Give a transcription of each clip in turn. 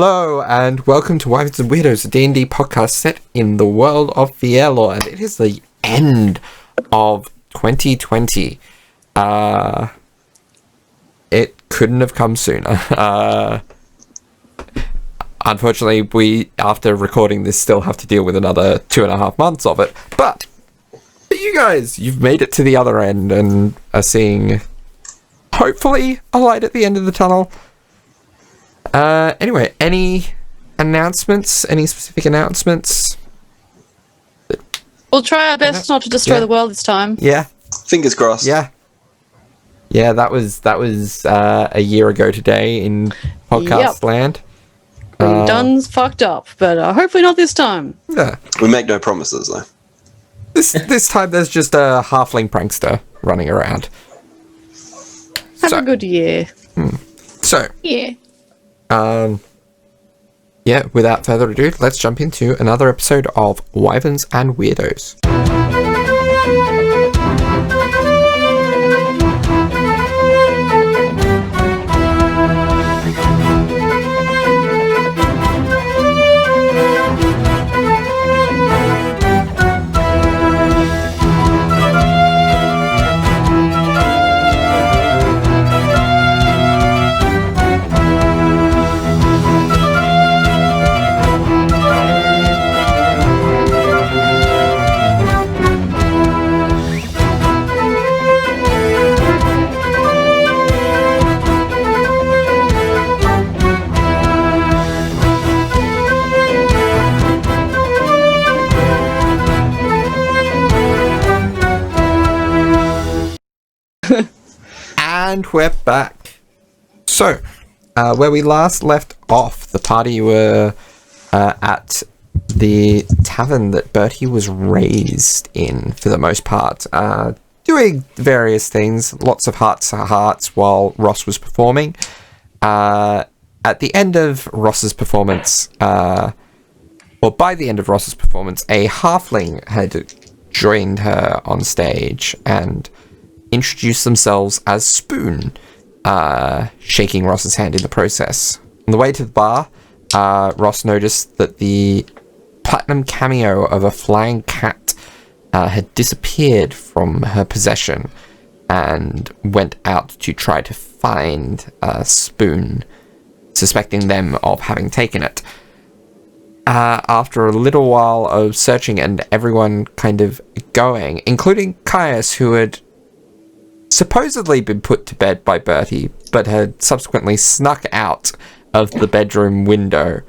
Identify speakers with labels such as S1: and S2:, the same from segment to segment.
S1: Hello and welcome to Wyverns and Weirdos, a D&D podcast set in the world of Fierlor, and it is the end of 2020. It couldn't have come sooner. Unfortunately, we, after recording this, still have to deal with another 2.5 months of it, but you guys, you've made it to the other end and are seeing, hopefully, a light at the end of the tunnel. Anyway, any announcements? Any specific announcements?
S2: We'll try our best not to destroy the world this time.
S1: Yeah.
S3: Fingers crossed.
S1: Yeah. Yeah, that was a year ago today in podcast land.
S2: We've done fucked up, but hopefully not this time.
S1: Yeah.
S3: We make no promises, though.
S1: This time there's just a halfling prankster running around.
S2: Have a good year.
S1: So.
S2: Yeah.
S1: Yeah, without further ado, let's jump into another episode of Wyverns and Weirdos. And we're back. So, where we last left off, the party were at the tavern that Bertie was raised in, for the most part, doing various things, lots of hearts while Ross was performing. At the end of Ross's performance, or by the end of Ross's performance, a halfling had joined her on stage and introduced themselves as Spoon, shaking Ross's hand in the process. On the way to the bar, Ross noticed that the platinum cameo of a flying cat had disappeared from her possession and went out to try to find Spoon, suspecting them of having taken it. After a little while of searching and everyone kind of going, including Caius, who had supposedly been put to bed by Bertie, but had subsequently snuck out of the bedroom window.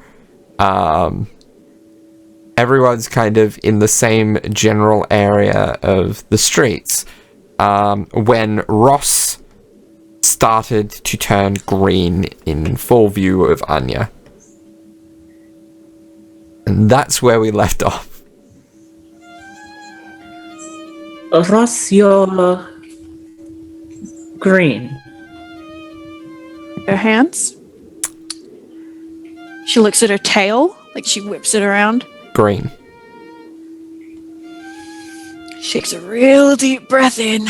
S1: Everyone's kind of in the same general area of the streets, when Ross started to turn green in full view of Anya. And that's where we left off.
S4: Ross, you're green.
S2: Her hands. She looks at her tail, like she whips it around.
S1: Green.
S2: Shakes a real deep breath in,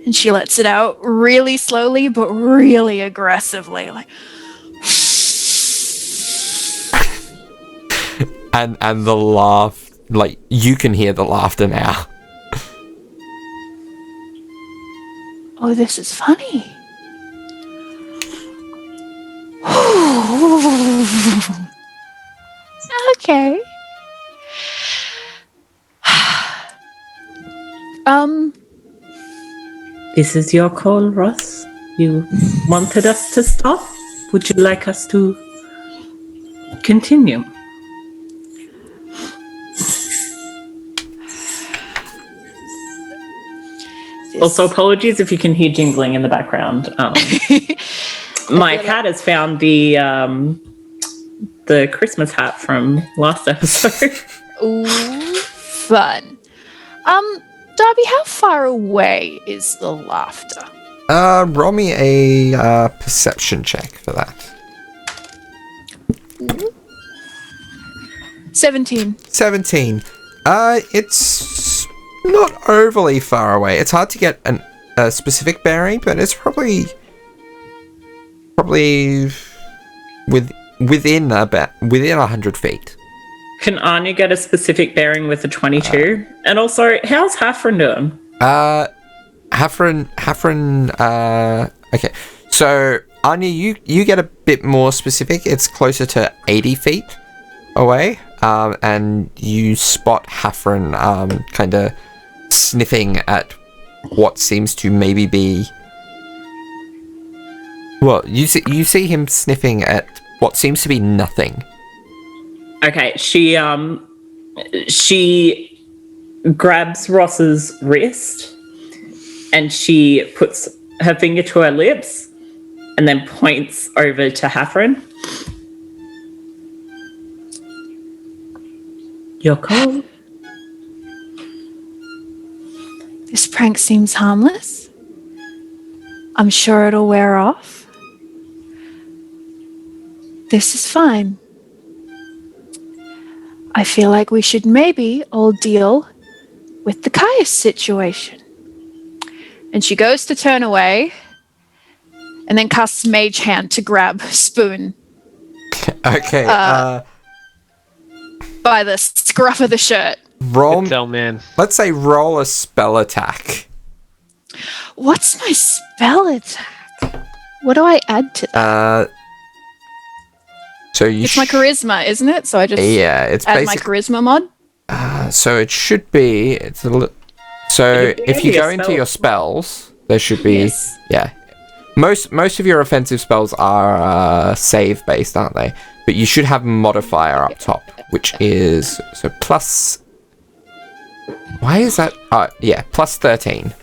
S2: and she lets it out really slowly, but really aggressively. Like,
S1: and the laugh, like, you can hear the laughter now.
S2: oh, this is funny. Okay.
S4: This is your call, Ross. You wanted us to stop? Would you like us to continue? Also, apologies if you can hear jingling in the background. My cat has found the Christmas hat from last episode.
S2: Ooh, fun. Darby, how far away is the laughter?
S1: Roll me a perception check for that.
S2: 17.
S1: 17. It's not overly far away. It's hard to get a specific bearing, but it's probably within 100 feet.
S4: Can Anya get a specific bearing with the 22? And also, how's Hafren doing?
S1: Hafren, okay. So, Anya, you get a bit more specific. It's closer to 80 feet away. And you spot Hafren, kind of sniffing at what seems to maybe be... Well, you see him sniffing at what seems to be nothing.
S4: Okay, she grabs Ross's wrist and she puts her finger to her lips and then points over to Hafren. You're cold.
S2: This prank seems harmless. I'm sure it'll wear off. This is fine. I feel like we should maybe all deal with the Caius situation. And she goes to turn away and then casts Mage Hand to grab Spoon
S1: Okay,
S2: by the scruff of the shirt.
S5: Tell man.
S1: Let's say roll a spell attack.
S2: What's my spell attack? What do I add to that?
S1: So you
S2: It's my charisma, isn't it? So I just
S1: it's
S2: add my charisma mod.
S1: So it should be. It's a little. So if you go into your spells, there should be.
S4: Yes.
S1: Yeah. Most of your offensive spells are save based, aren't they? But you should have a modifier up top, which is so plus. Why is that? Plus 13.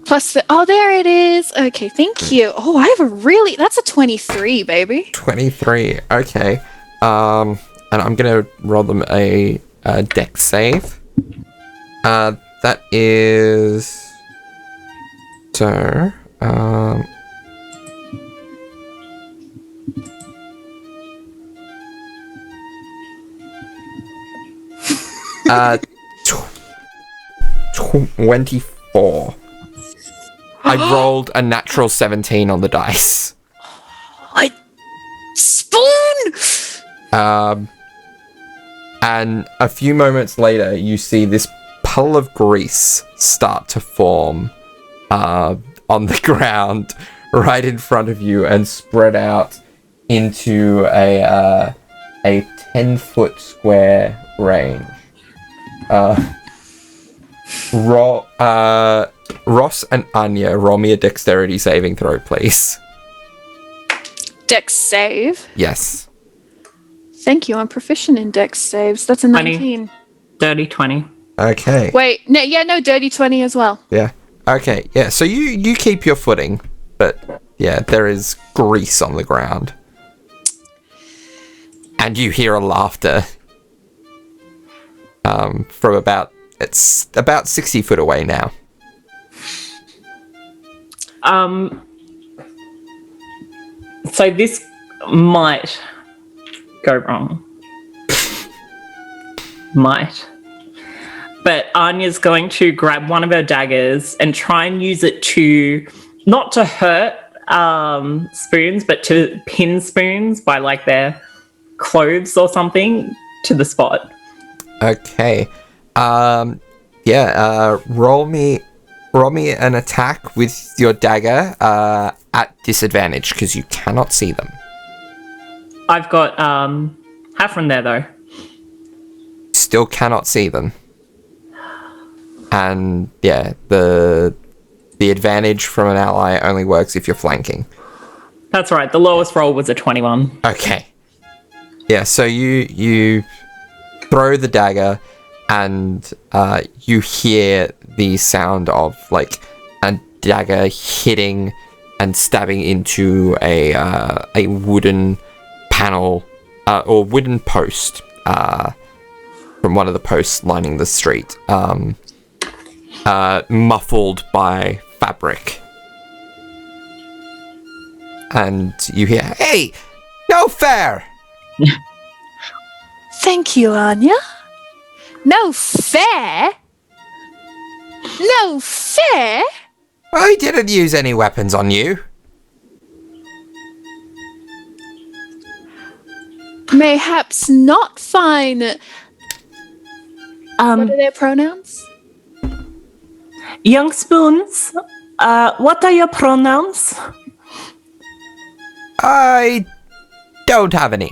S2: There it is. Okay, thank you. Oh, I have that's a 23, baby.
S1: 23. Okay. And I'm gonna roll them a dex save. That is. So. 24. I rolled a natural 17 on the dice.
S2: Spoon!
S1: And a few moments later, you see this puddle of grease start to form on the ground right in front of you and spread out into a 10-foot square range. Ross and Anya, roll me a dexterity saving throw, please.
S2: Dex save.
S1: Yes.
S2: Thank you. I'm proficient in dex saves. That's a 19.
S4: Dirty 20.
S1: Okay.
S2: Wait, no, dirty 20 as well.
S1: Yeah. Okay. Yeah. So you keep your footing, but yeah, there is grease on the ground, and you hear a laughter from about 60 foot away now.
S4: So this might go wrong. Might. But Anya's going to grab one of her daggers and try and use it to, not to hurt Spoons, but to pin Spoons by like their clothes or something to the spot.
S1: Okay. Roll me an attack with your dagger at disadvantage because you cannot see them.
S4: I've got Hafren there though.
S1: Still cannot see them. And yeah, the advantage from an ally only works if you're flanking.
S4: That's right. The lowest roll was a 21.
S1: Okay. Yeah, so you throw the dagger and you hear the sound of like a dagger hitting and stabbing into a wooden panel or wooden post from one of the posts lining the street, muffled by fabric. And you hear, "Hey, no fair!"
S2: Thank you, Anya. No fair? No fair?
S1: I didn't use any weapons on you.
S2: mayhaps not fine. What are their pronouns?
S4: Young Spoons, what are your pronouns?
S1: I don't have any.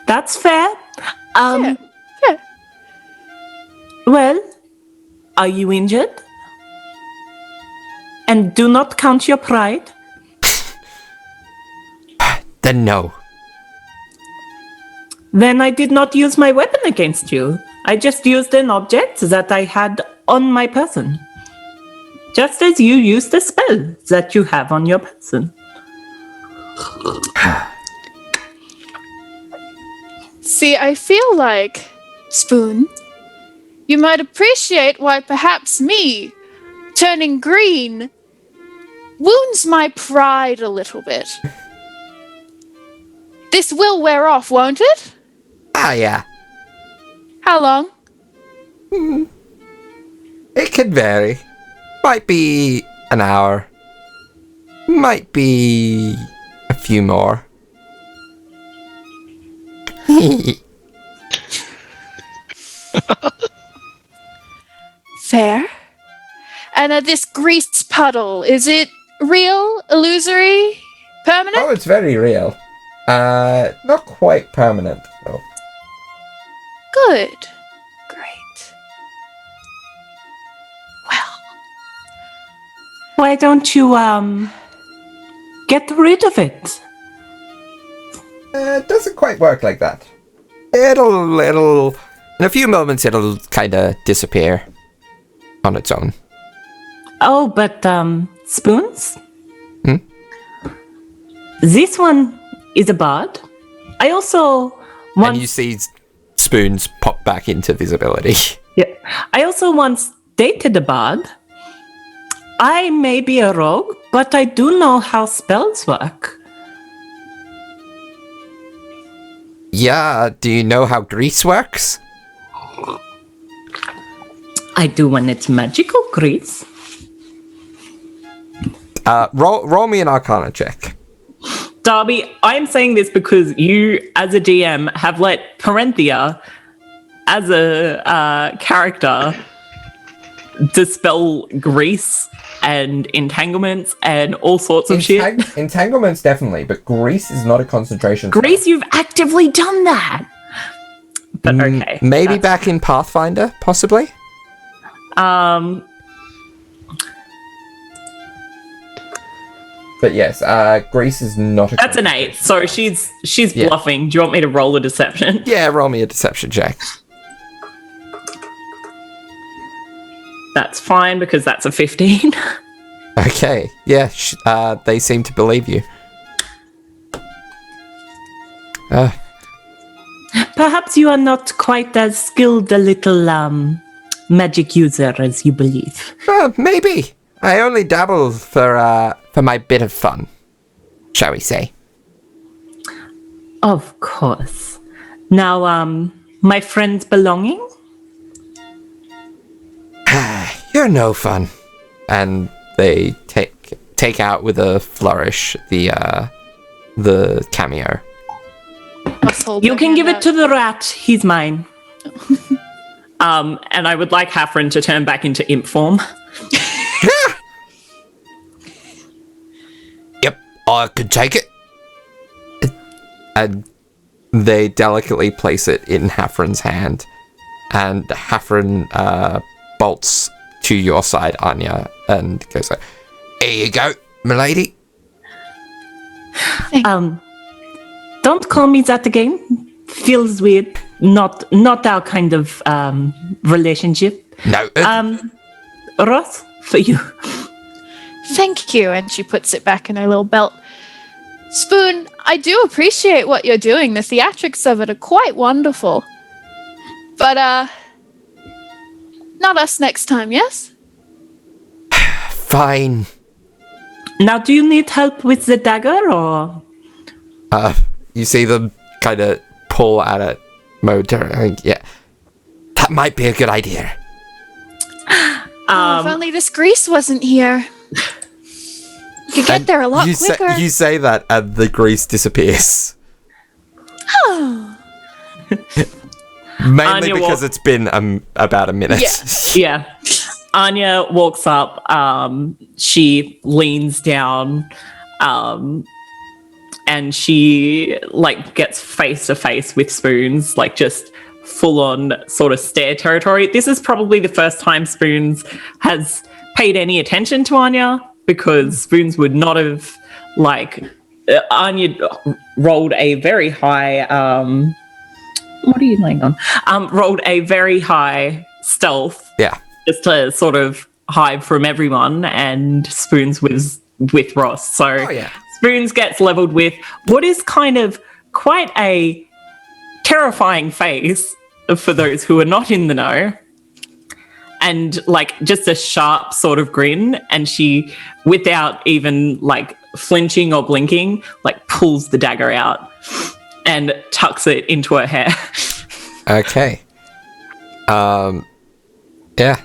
S4: That's fair.
S2: Yeah.
S4: Well, are you injured? And do not count your pride.
S1: Then no.
S4: Then I did not use my weapon against you. I just used an object that I had on my person. Just as you used a spell that you have on your person.
S2: See, I feel like, Spoon, you might appreciate why perhaps me turning green wounds my pride a little bit. This will wear off, won't it?
S1: Ah, yeah.
S2: How long?
S1: It can vary. Might be an hour. Might be a few more.
S2: Fair. And this grease puddle, is it real, illusory, permanent?
S1: Oh, it's very real. Not quite permanent, though.
S2: Good. Great. Well,
S4: Why don't you, get rid of it?
S1: It doesn't quite work like that. It'll, in a few moments, it'll kind of disappear on its own.
S4: Oh, but, Spoons?
S1: Hmm?
S4: This one is a bard. I also
S1: And you see Spoons pop back into visibility.
S4: Yeah. I also once dated a bard. I may be a rogue, but I do know how spells work.
S1: Yeah, do you know how grease works?
S4: I do when it's magical grease.
S1: Roll me an Arcana check.
S4: Darby, I'm saying this because you, as a DM, have let Parenthea, as a character, dispel grease and entanglements and all sorts of shit.
S1: Entanglements definitely, but grease is not a concentration spell.
S4: Grease, you've actively done that. But okay.
S1: Maybe back in Pathfinder, possibly? But yes, grease is not a
S4: That's an 8. So she's
S1: Yeah.
S4: bluffing. Do you want me to roll a deception?
S1: Yeah, roll me a deception check.
S4: That's fine because that's a 15.
S1: Okay, yeah, they seem to believe you.
S4: Perhaps you are not quite as skilled a little magic user as you believe.
S1: Maybe. I only dabble for my bit of fun, shall we say.
S4: Of course. Now, my friend's belonging?
S1: You're no fun. And they take out with a flourish the cameo.
S4: You can give it to the rat. He's mine. And I would like Hafren to turn back into imp form.
S1: Yep, I could take it. And they delicately place it in Hafren's hand. And Hafren bolts to your side, Anya, and goes like, "Here you go, milady."
S4: Don't call me that again. Feels weird. Not our kind of relationship.
S1: No.
S4: Roth, for you.
S2: Thank you. And she puts it back in her little belt. Spoon, I do appreciate what you're doing. The theatrics of it are quite wonderful. But, not us next time, yes?
S1: Fine.
S4: Now, do you need help with the dagger, or...?
S1: You see them kind of pull at it momentarily. Yeah, that might be a good idea.
S2: If only this grease wasn't here. You could get there a lot quicker.
S1: You say that, and the grease disappears. Mainly
S4: Anya
S1: because it's been about a minute.
S4: Yeah. Anya walks up. She leans down, and she like gets face to face with Spoons, like just full on sort of stare territory. This is probably the first time Spoons has paid any attention to Anya, because Spoons would not have Anya rolled a very high. What are you laying on? Rolled a very high stealth.
S1: Yeah.
S4: Just to sort of hide from everyone, and Spoons was with Ross. So Spoons gets leveled with what is kind of quite a terrifying face for those who are not in the know, and like just a sharp sort of grin, and she, without even like flinching or blinking, like pulls the dagger out and tucks it into her hair.
S1: Okay. Yeah.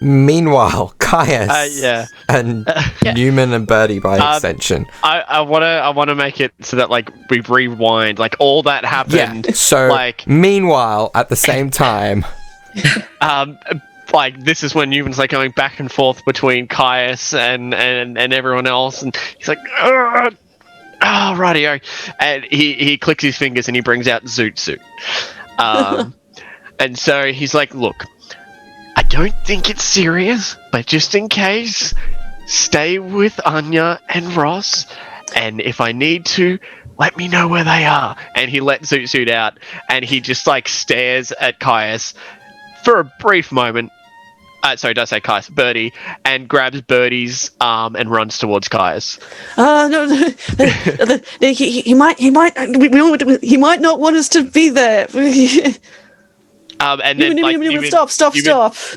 S1: Meanwhile, Caius and Neumann and Bertie by extension.
S5: I wanna make it so that like we rewind, like all that happened.
S1: Yeah. So
S5: like
S1: meanwhile, at the same time,
S5: like this is when Newman's like going back and forth between Caius and everyone else, and he's like, oh, rightio, and he clicks his fingers and he brings out Zoot Suit, and so he's like, look, I don't think it's serious, but just in case, stay with Anya and Ross, and if I need to, let me know where they are. And he lets Zoot Suit out, and he just like stares at Caius for a brief moment. Sorry, did I say Caius? Bertie, and grabs Bertie's arm and runs towards Caius.
S6: No, he might not want us to be there.
S5: And then
S6: Newman, stop.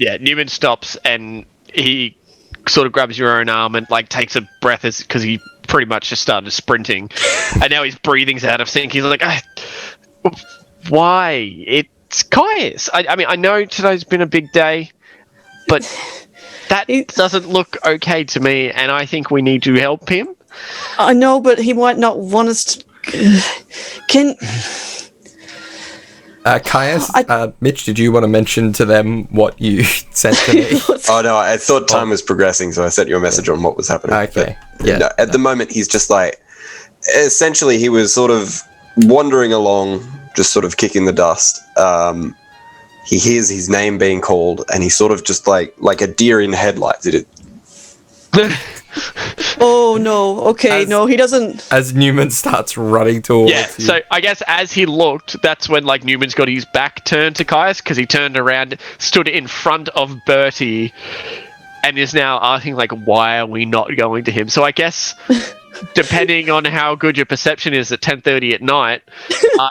S5: Yeah, Newman stops, and he sort of grabs your own arm and like takes a breath, because he pretty much just started sprinting, and now his breathing's out of sync. He's like, why? It's Caius. I mean, I know today's been a big day, but that doesn't look okay to me, and I think we need to help him.
S6: I know, but he might not want us to.
S1: Caius, Mitch, did you want to mention to them what you said to me?
S3: Oh no, I thought time was progressing, so I sent you a message on what was happening.
S1: Okay.
S3: But, no, at the moment, he's just like, essentially, he was sort of wandering along, just sort of kicking the dust. He hears his name being called, and he's sort of just like a deer in headlights.
S6: Oh no! Okay, no, he doesn't.
S1: As Neumann starts running towards you.
S5: So I guess as he looked, that's when like Newman's got his back turned to Caius, because he turned around, stood in front of Bertie, and is now asking like, "Why are we not going to him?" So I guess, depending on how good your perception is at 10:30 at night,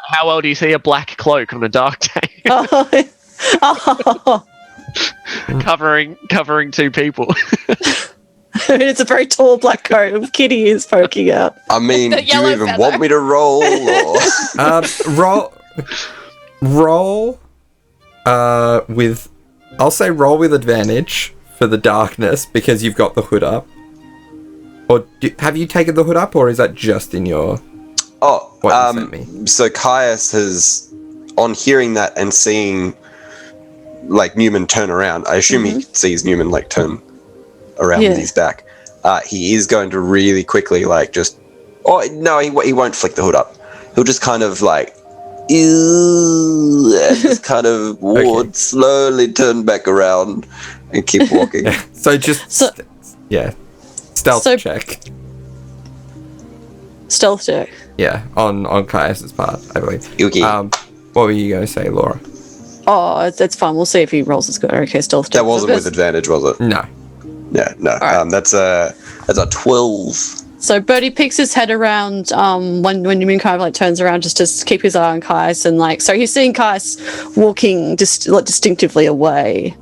S5: how well do you see a black cloak on a dark day? covering two people.
S6: It's a very tall black coat with kitty ears poking out.
S3: I mean, do you even want me to roll? Or?
S1: Roll with, I'll say roll with advantage for the darkness, because you've got the hood up. Or have you taken the hood up, or is that just in your...
S3: Oh,
S1: what you sent me?
S3: So Caius has, on hearing that and seeing like Neumann turn around, I assume he sees Neumann like turn around with his back. He is going to really quickly like just... Oh, no, he won't flick the hood up. He'll just kind of like... Ew, and just kind of slowly turn back around and keep walking.
S1: Stealth check.
S6: Stealth check.
S1: Yeah, on Caius's part, I believe.
S3: Okay.
S1: What were you going to say, Laura?
S6: Oh, that's fine. We'll see if he rolls as good. Okay, stealth check.
S3: That wasn't with advantage, was it?
S1: No.
S3: Yeah, no.
S6: Right.
S3: That's a 12.
S6: So Bertie picks his head around when Newman kind of like turns around just to keep his eye on Caius, and like, so he's seeing Caius walking distinctively away.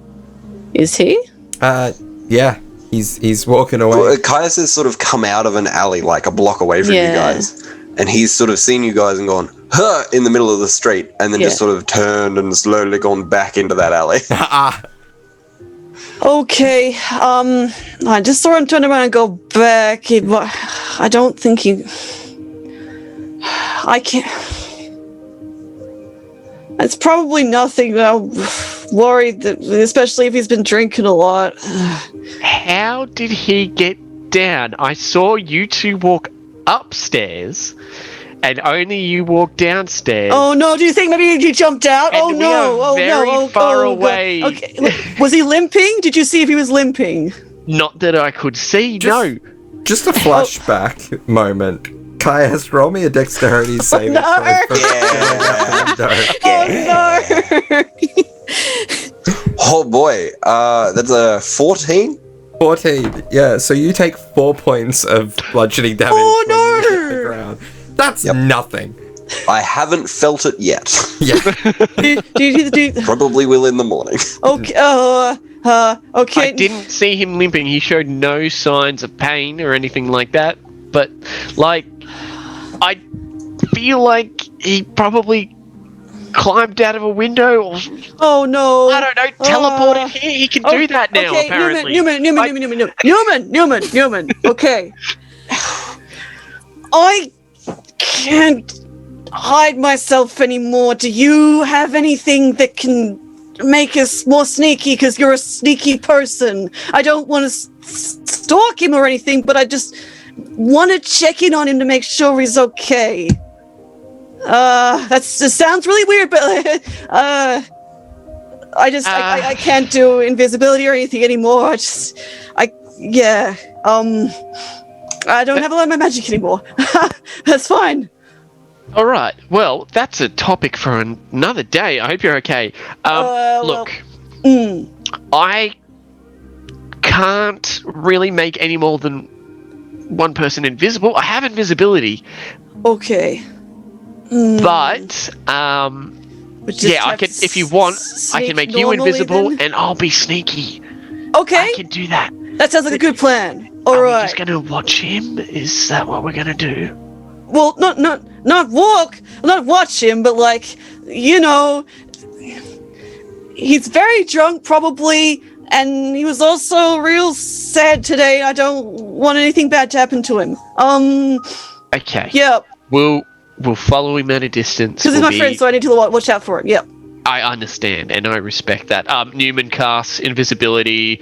S6: Is he?
S1: Yeah. He's walking away.
S3: Well, Caius has sort of come out of an alley like a block away from you guys, and he's sort of seen you guys and gone, huh, in the middle of the street, and then just sort of turned and slowly gone back into that alley.
S6: Okay, I just saw him turn around and go back. I don't think he... I can't... It's probably nothing. I'm worried that, especially if he's been drinking a lot.
S5: How did he get down? I saw you two walk upstairs, and only you walked downstairs.
S6: Oh no! Do you think maybe he jumped out?
S5: And
S6: oh
S5: we
S6: no!
S5: are
S6: Oh
S5: very
S6: no!
S5: far
S6: God.
S5: away.
S6: Okay. Was he limping? Did you see if he was limping?
S5: Not that I could see. No.
S1: Just a flashback moment. Caius, roll me a dexterity saving
S6: no.
S1: throw.
S6: Oh no!
S3: Oh boy, that's a 14.
S1: 14. Yeah, so you take 4 points of bludgeoning damage.
S6: Oh,
S1: when you hit
S6: no!
S1: the ground. That's nothing.
S3: I haven't felt it yet.
S1: Yeah.
S6: do,
S3: Probably will in the morning.
S6: okay. Okay.
S5: I didn't see him limping. He showed no signs of pain or anything like that. But, like, I feel like he probably climbed out of a window or...
S6: Oh no!
S5: I don't know, teleported here. He can do that now,
S6: okay,
S5: apparently.
S6: Newman. Okay. I can't hide myself anymore. Do you have anything that can make us more sneaky? Because you're a sneaky person. I don't want to stalk him or anything, but I just want to check in on him to make sure he's okay. That sounds really weird, but I can't do invisibility or anything anymore. I don't have a lot of my magic anymore. That's fine.
S5: All right. Well, that's a topic for another day. I hope you're okay. Look, I can't really make any more than one person invisible. I have invisibility.
S6: Okay.
S5: But yeah, I could. If you want, I can make you invisible,
S6: then?
S5: and I'll be sneaky.
S6: Okay.
S5: I can do that.
S6: That sounds like a good plan. All
S5: Are
S6: right.
S5: we just gonna watch him? Is that what we're gonna do?
S6: Well, not watch him, but like, he's very drunk probably, and he was also real sad today. I don't want anything bad to happen to him.
S5: Okay.
S6: Yeah.
S5: We'll follow him at a distance.
S6: Because he's my friend, so I need to watch out for him. Yep.
S5: I understand, and I respect that. Neumann casts invisibility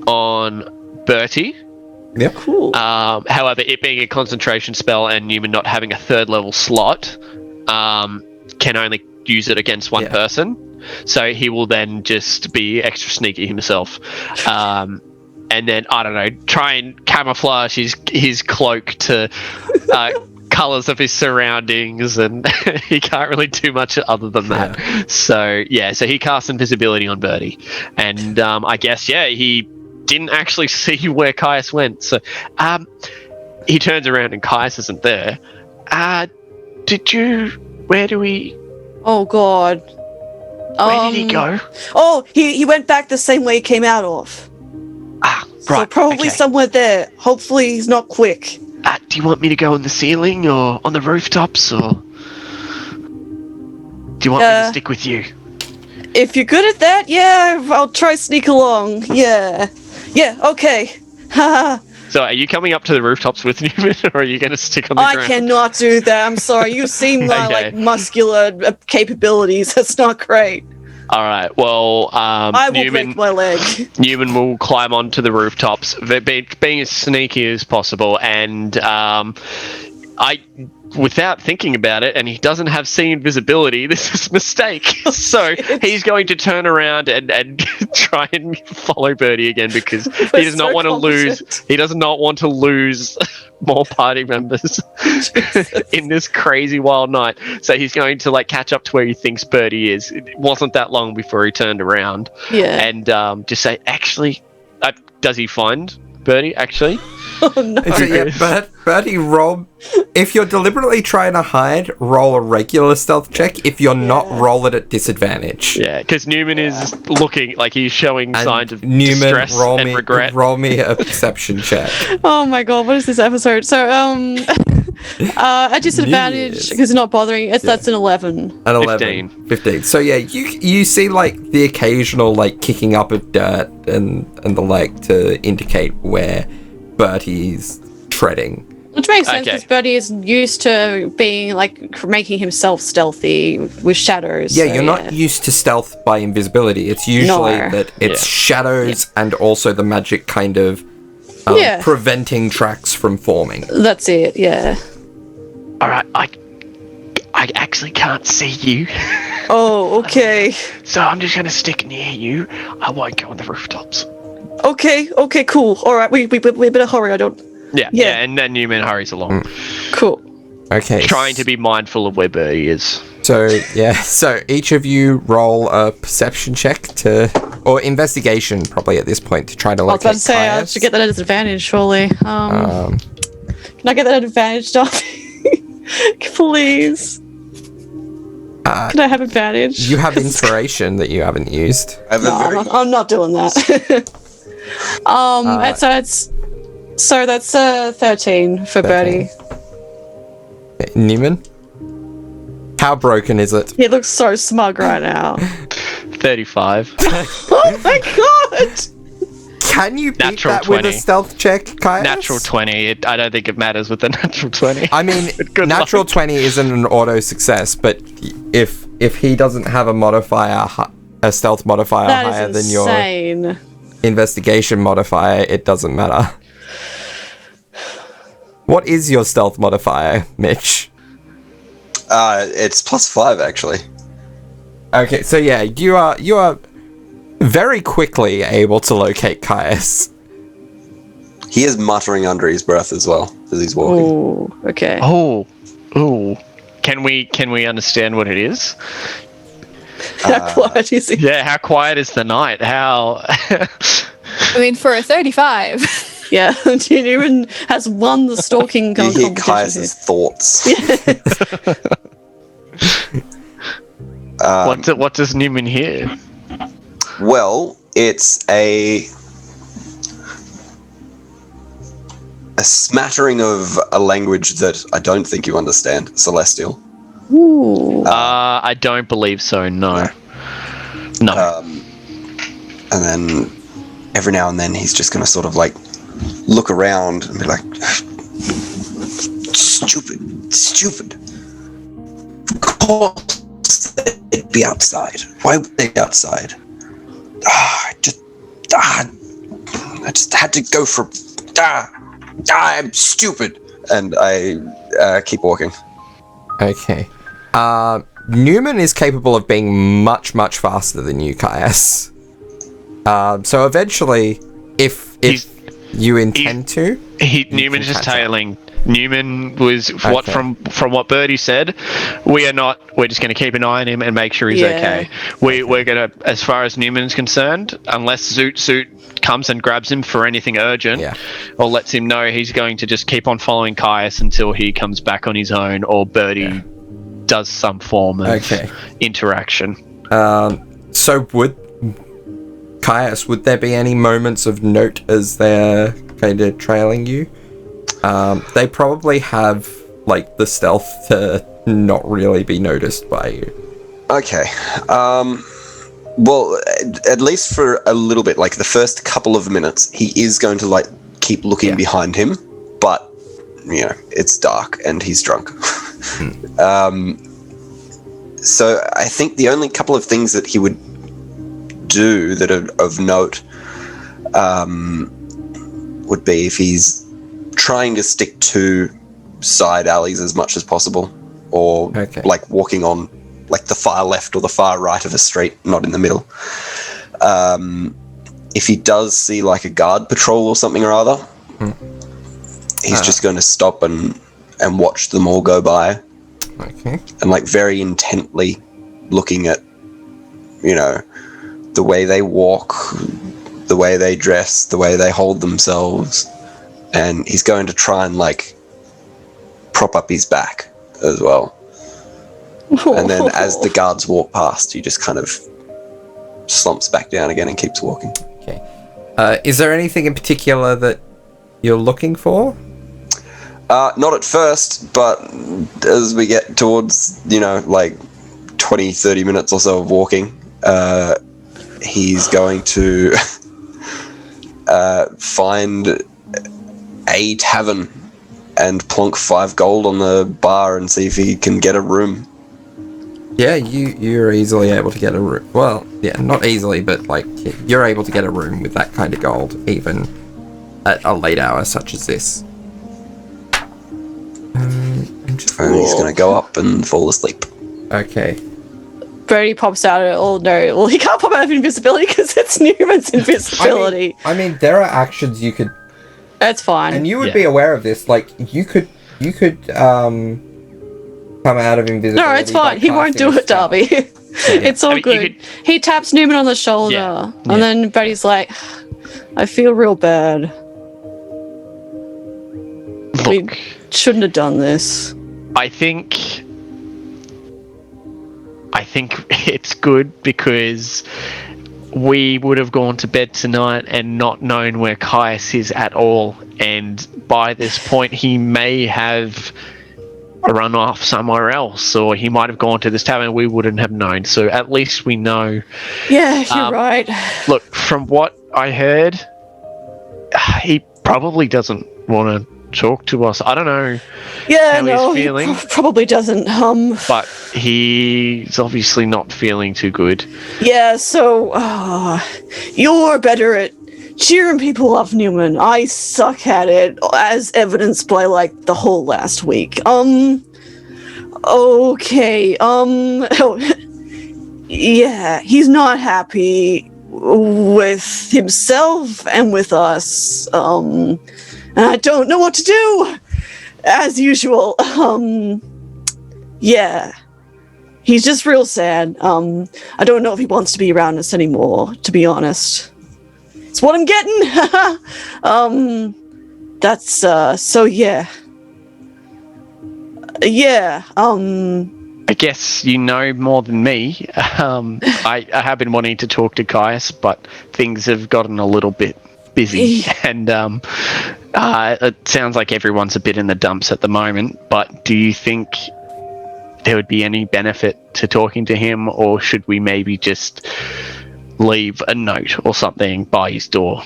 S5: on Bertie.
S1: Yeah.
S6: Cool.
S5: However, it being a concentration spell and Neumann not having a third level slot, can only use it against one person. So he will then just be extra sneaky himself. And then, I don't know, try and camouflage his cloak to colours of his surroundings, and he can't really do much other than that. Yeah. So he casts invisibility on Bertie. And I guess, he didn't actually see where Caius went. So he turns around and Caius isn't there. Where do we...
S6: Oh, God.
S5: Where did he go?
S6: Oh, he went back the same way he came out of.
S5: Right.
S6: So probably somewhere there. Hopefully he's not quick.
S5: Do you want me to go on the ceiling or on the rooftops, or do you want me to stick with you?
S6: If you're good at that, yeah, I'll try sneak along. Yeah, okay.
S5: So are you coming up to the rooftops with Neumann, or are you going to stick on the ground?
S6: I cannot do that. I'm sorry. You've seen my like muscular capabilities. That's not great.
S5: All right. Well,
S6: I will break my leg.
S5: Neumann will climb onto the rooftops, being as sneaky as possible, and without thinking about it, and he doesn't have see invisibility, this is a mistake. So he's going to turn around and try and follow Bertie again, because he does not want to lose. He does not want to lose more party members in this crazy wild night. So he's going to catch up to where he thinks Bertie is. It wasn't that long before he turned around.
S6: Yeah.
S5: And just say, actually, does he find Bertie actually?
S6: Oh no.
S1: Bertie, roll. If you're deliberately trying to hide, roll a regular stealth check. If you're not, roll it at disadvantage.
S5: Yeah, because Neumann is looking like he's showing signs of distress and regret.
S1: Roll me a perception check.
S6: Oh my god, what is this episode? So, at disadvantage, because it's not bothering, that's an 11.
S1: An 11. 15. So yeah, you see the occasional kicking up of dirt and the like to indicate where Bertie's treading.
S6: Which makes sense
S5: Okay.
S6: because Birdie is used to being like making himself stealthy with shadows.
S1: Yeah,
S6: so,
S1: you're not used to stealth by invisibility. It's usually
S6: No.
S1: that it's
S5: Yeah.
S1: shadows and also the magic kind of
S6: Yeah.
S1: preventing tracks from forming.
S6: That's it. Yeah.
S5: All right, I actually can't see you,
S6: Oh, okay.
S5: so I'm just gonna stick near you. I won't go on the rooftops.
S6: Okay. Okay. Cool. All right. We better hurry. I don't.
S5: Yeah,
S6: Yeah.
S5: yeah, and then Neumann hurries along,
S6: Cool.
S1: Okay.
S5: trying to be mindful of where Birdie is.
S1: So each of you roll a perception check or investigation probably at this point to try to
S6: I was
S1: locate
S6: about to say I
S1: Caius.
S6: should get that at advantage, surely. Can I get that at advantage, Darby? Please. Can I have advantage?
S1: You have inspiration that you haven't used.
S3: I have a very
S6: I'm not doing that. So that's 13 for
S1: 13.
S6: Birdie.
S1: Neumann? How broken is it?
S6: He looks so smug right now.
S5: 35.
S6: Oh my god!
S1: Can you beat
S5: Natural
S1: that with
S5: 20.
S1: a stealth check, Caius?
S5: Natural 20. I don't think it matters with the natural 20.
S1: I mean,
S5: Good
S1: natural
S5: luck.
S1: 20 isn't an auto success, but if he doesn't have a stealth modifier higher
S6: That
S1: than
S6: is
S1: your
S6: insane.
S1: investigation modifier, it doesn't matter. What is your stealth modifier, Mitch?
S3: it's +5 actually.
S1: Okay, so yeah, you are very quickly able to locate Caius.
S3: He is muttering under his breath as well as he's walking.
S6: Oh, okay.
S5: Oh, ooh. Can we understand what it is?
S6: How quiet is he?
S5: Yeah, how quiet is the night? How?
S2: I mean, for a 35.
S6: Yeah, Newman has won the stalking
S3: You
S6: competition.
S3: hear Caius's thoughts.
S5: What does Neumann hear?
S3: Well, it's a smattering of a language that I don't think you understand, Celestial.
S6: Ooh.
S5: I don't believe so. No. No.
S3: And then every now and then he's just going to sort of like look around and be like, stupid. Of course they'd be outside. Why would they be outside? I just had to go for. I'm stupid. And I keep walking.
S1: Okay. Neumann is capable of being much, much faster than you, Caius. So eventually, if you intend to,
S5: Newman's
S1: can
S5: just
S1: catch up.
S5: tailing. Newman was what
S1: Okay.
S5: from what Birdie said. We're just going to keep an eye on him and make sure he's
S6: Yeah.
S5: okay. We're going to, as far as Newman's concerned, unless Zoot Suit comes and grabs him for anything urgent,
S1: Yeah.
S5: or lets him know, he's going to just keep on following Caius until he comes back on his own, or Birdie does some form of
S1: Okay.
S5: interaction.
S1: So would there be any moments of note as they're kind of trailing you? They probably have like the stealth to not really be noticed by you.
S3: Okay. Well, at least for a little bit, like the first couple of minutes, he is going to like keep looking behind him, but it's dark and he's drunk. So I think the only couple of things that he would do that are of note would be if he's trying to stick to side alleys as much as possible, or like walking on like the far left or the far right of a street, not in the middle. If he does see like a guard patrol or something or other, he's just going to stop and watch them all go by.
S1: Okay.
S3: And like very intently looking at, the way they walk, the way they dress, the way they hold themselves. And he's going to try and like prop up his back as well. And then as the guards walk past, he just kind of slumps back down again and keeps walking.
S1: Okay. Is there anything in particular that you're looking for?
S3: Not at first, but as we get towards, like 20, 30 minutes or so of walking, he's going to find a tavern and plonk 5 gold on the bar and see if he can get a room.
S1: Yeah, you're easily able to get a room. Well, yeah, not easily, but like you're able to get a room with that kind of gold, even at a late hour such as this.
S3: And he's going to go up and fall asleep.
S1: Okay.
S6: Brody pops out. Oh no! Well, he can't pop out of invisibility because it's Neumann's invisibility.
S1: I mean, there are actions you could.
S6: That's fine.
S1: And you would be aware of this. Like you could come out of invisibility.
S6: No, it's fine. He won't do it, Darby. It's all good. He taps Neumann on the shoulder, and then Brady's like, "I feel real bad. We shouldn't have done this."
S5: I think it's good because we would have gone to bed tonight and not known where Caius is at all, and by this point he may have run off somewhere else, or he might have gone to this tavern. We wouldn't have known, so at least we know.
S6: Yeah, you're right.
S5: Look, from what I heard, he probably doesn't want to talk to us. I don't know how he's feeling.
S6: He probably doesn't.
S5: But he's obviously not feeling too good.
S6: Yeah, so you're better at cheering people up, Neumann. I suck at it, as evidenced by like the whole last week. Okay. Yeah, he's not happy with himself and with us. And I don't know what to do, as usual. Yeah, he's just real sad. I don't know if he wants to be around us anymore, to be honest. It's what I'm getting. That's, so yeah. Yeah,
S5: I guess you know more than me. I have been wanting to talk to Caius, but things have gotten a little bit busy, and it sounds like everyone's a bit in the dumps at the moment. But do you think there would be any benefit to talking to him, or should we maybe just leave a note or something by his door?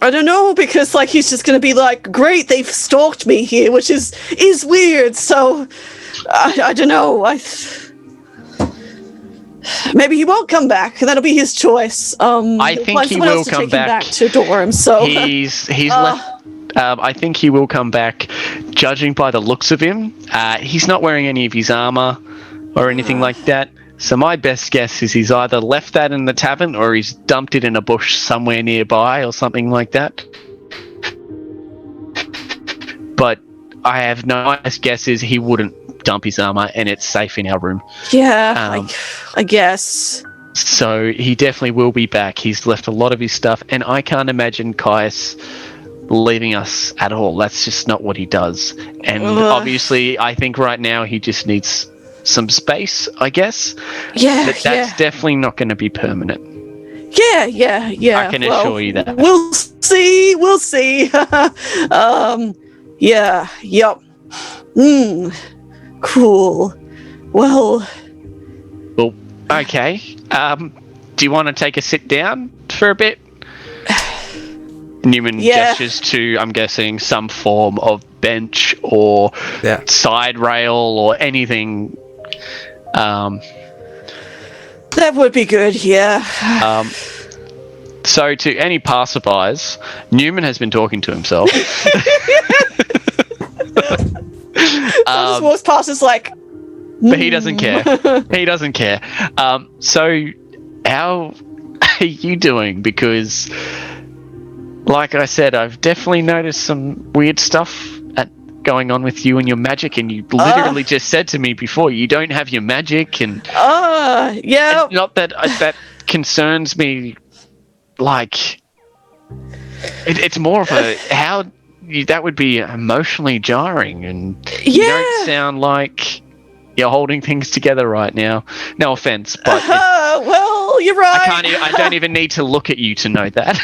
S6: I don't know, because like he's just gonna be like, great, they've stalked me here, which is weird. So I don't know. Maybe he won't come back. That'll be his choice.
S5: I think he will come back
S6: to Dorm. So
S5: he's left. I think he will come back. Judging by the looks of him, he's not wearing any of his armor or anything like that. So my best guess is he's either left that in the tavern or he's dumped it in a bush somewhere nearby or something like that. But I have no best guess is he wouldn't dump his armor and it's safe in our room.
S6: Yeah, I guess.
S5: So he definitely will be back. He's left a lot of his stuff, and I can't imagine Caius leaving us at all. That's just not what he does. And obviously, I think right now he just needs some space, I guess.
S6: Yeah,
S5: but that's definitely not going to be permanent.
S6: Yeah.
S5: I can assure you that.
S6: We'll see. Yep. Cool. Well,
S5: okay. Do you want to take a sit down for a bit? Neumann gestures to, I'm guessing, some form of bench or side rail or anything.
S6: That would be good, yeah.
S5: So to any passerbys, Neumann has been talking to himself.
S6: Just walks past us like...
S5: But he doesn't care. He doesn't care. So how are you doing? Because, like I said, I've definitely noticed some weird stuff going on with you and your magic, and you literally just said to me before, you don't have your magic, and
S6: yeah.
S5: And not that that concerns me. Like, it's more of a that would be emotionally jarring, and you don't sound like you're holding things together right now. No offense, but
S6: well, you're right.
S5: I don't even need to look at you to know that.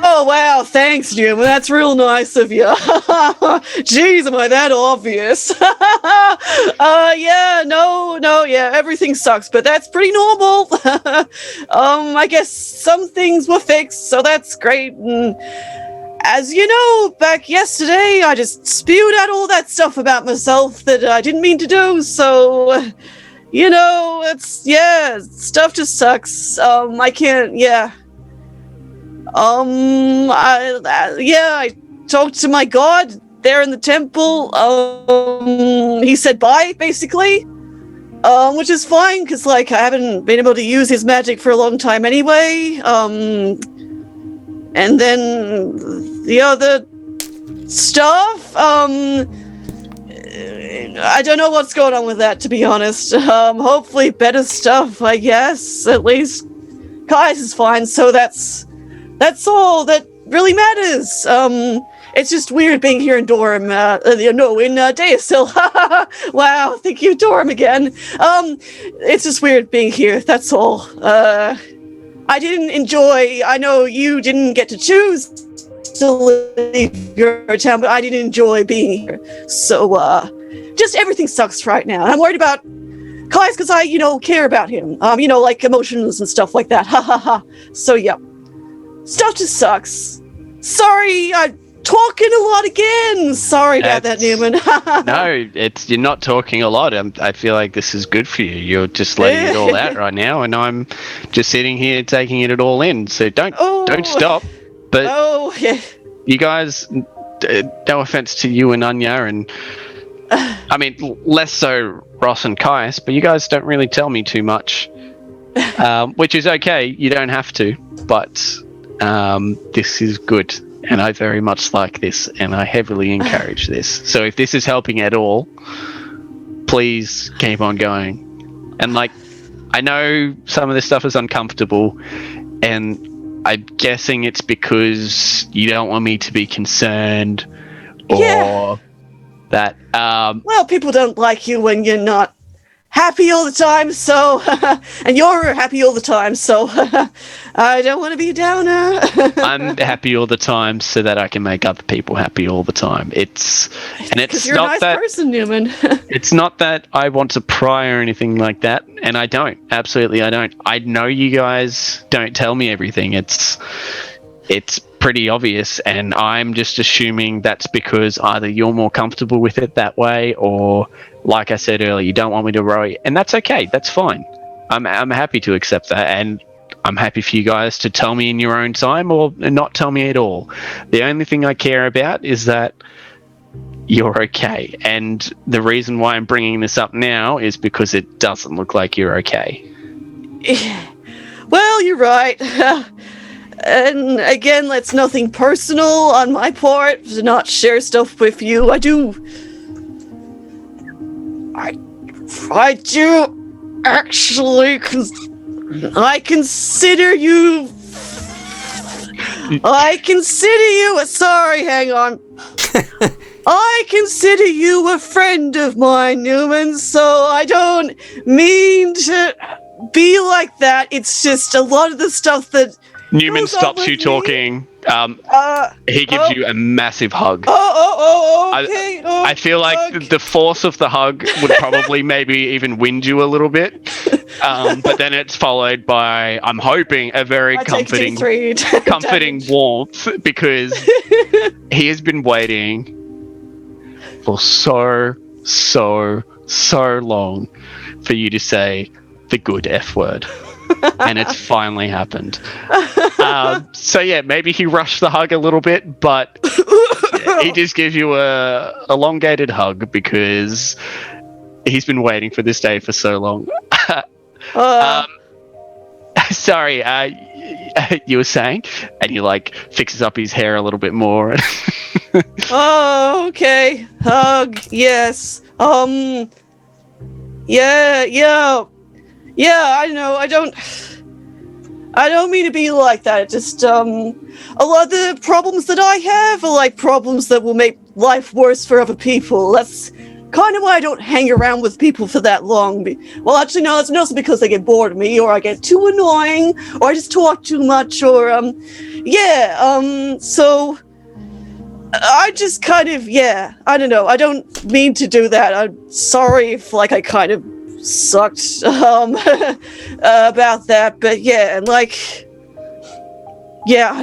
S6: Oh wow, thanks, Jim. That's real nice of you. Jeez, am I that obvious? Yeah, everything sucks, but that's pretty normal. I guess some things were fixed, so that's great. as you know, back yesterday, I just spewed out all that stuff about myself that I didn't mean to do, so, you know, stuff just sucks. I can't, I talked to my god there in the temple. He said bye, basically. Which is fine, because, like, I haven't been able to use his magic for a long time anyway. And then the other stuff, I don't know what's going on with that, to be honest. Hopefully better stuff, I guess, at least. Kai's is fine, so that's all that really matters. It's just weird being here in Durham, in Deasil. Wow, thank you, Durham again. It's just weird being here, that's all. I didn't enjoy, I know you didn't get to choose to leave your town, but I didn't enjoy being here. So, just everything sucks right now. And I'm worried about Kai's because I, care about him. Like emotions and stuff like that. Ha ha ha. So, yeah. Stuff just sucks. Sorry, I'm talking a lot again. Sorry about that, Neumann.
S5: No, you're not talking a lot. I feel like this is good for you. You're just letting it all out right now, and I'm just sitting here taking it all in. So don't stop. But you guys, no offense to you and Anya, and I mean less so Ross and Caius, but you guys don't really tell me too much, which is okay. You don't have to, but this is good. And I very much like this, and I heavily encourage this. So if this is helping at all, please keep on going. And, like, I know some of this stuff is uncomfortable, and I'm guessing it's because you don't want me to be concerned, or that...
S6: Well, people don't like you when you're not happy all the time, so... and you're happy all the time, so... I don't want to be a downer.
S5: I'm happy all the time so that I can make other people happy all the time. It's
S6: you're
S5: not
S6: a nice
S5: that
S6: person, Neumann.
S5: it's not that I want to pry or anything like that, and I don't. Absolutely, I don't. I know you guys don't tell me everything. It's pretty obvious, and I'm just assuming that's because either you're more comfortable with it that way, or, like I said earlier, you don't want me to worry, and that's okay. That's fine. I'm happy to accept that, and I'm happy for you guys to tell me in your own time or not tell me at all. The only thing I care about is that you're okay. And the reason why I'm bringing this up now is because it doesn't look like you're okay.
S6: Well, you're right. And again, that's nothing personal on my part to not share stuff with you. I do actually... I consider you. Sorry, hang on. I consider you a friend of mine, Neumann, so I don't mean to be like that. It's just a lot of the stuff that
S5: Neumann stops you talking. He gives you a massive hug.
S6: Okay.
S5: I feel like the force of the hug would probably maybe even wind you a little bit. But then it's followed by, I'm hoping, a very comforting warmth, because he has been waiting for so long for you to say the good F word. And it's finally happened. So yeah, maybe he rushed the hug a little bit, but he just gives you a elongated hug because he's been waiting for this day for so long. Sorry, you were saying? And you fixes up his hair a little bit more.
S6: Oh, okay. Hug, yes. Yeah, I know. I don't mean to be like that. Just, a lot of the problems that I have are problems that will make life worse for other people. That's kind of why I don't hang around with people for that long. Well, actually, no, it's also because they get bored of me, or I get too annoying, or I just talk too much, or, so I just kind of, I don't know. I don't mean to do that. I'm sorry if, I kind of sucked, about that, but I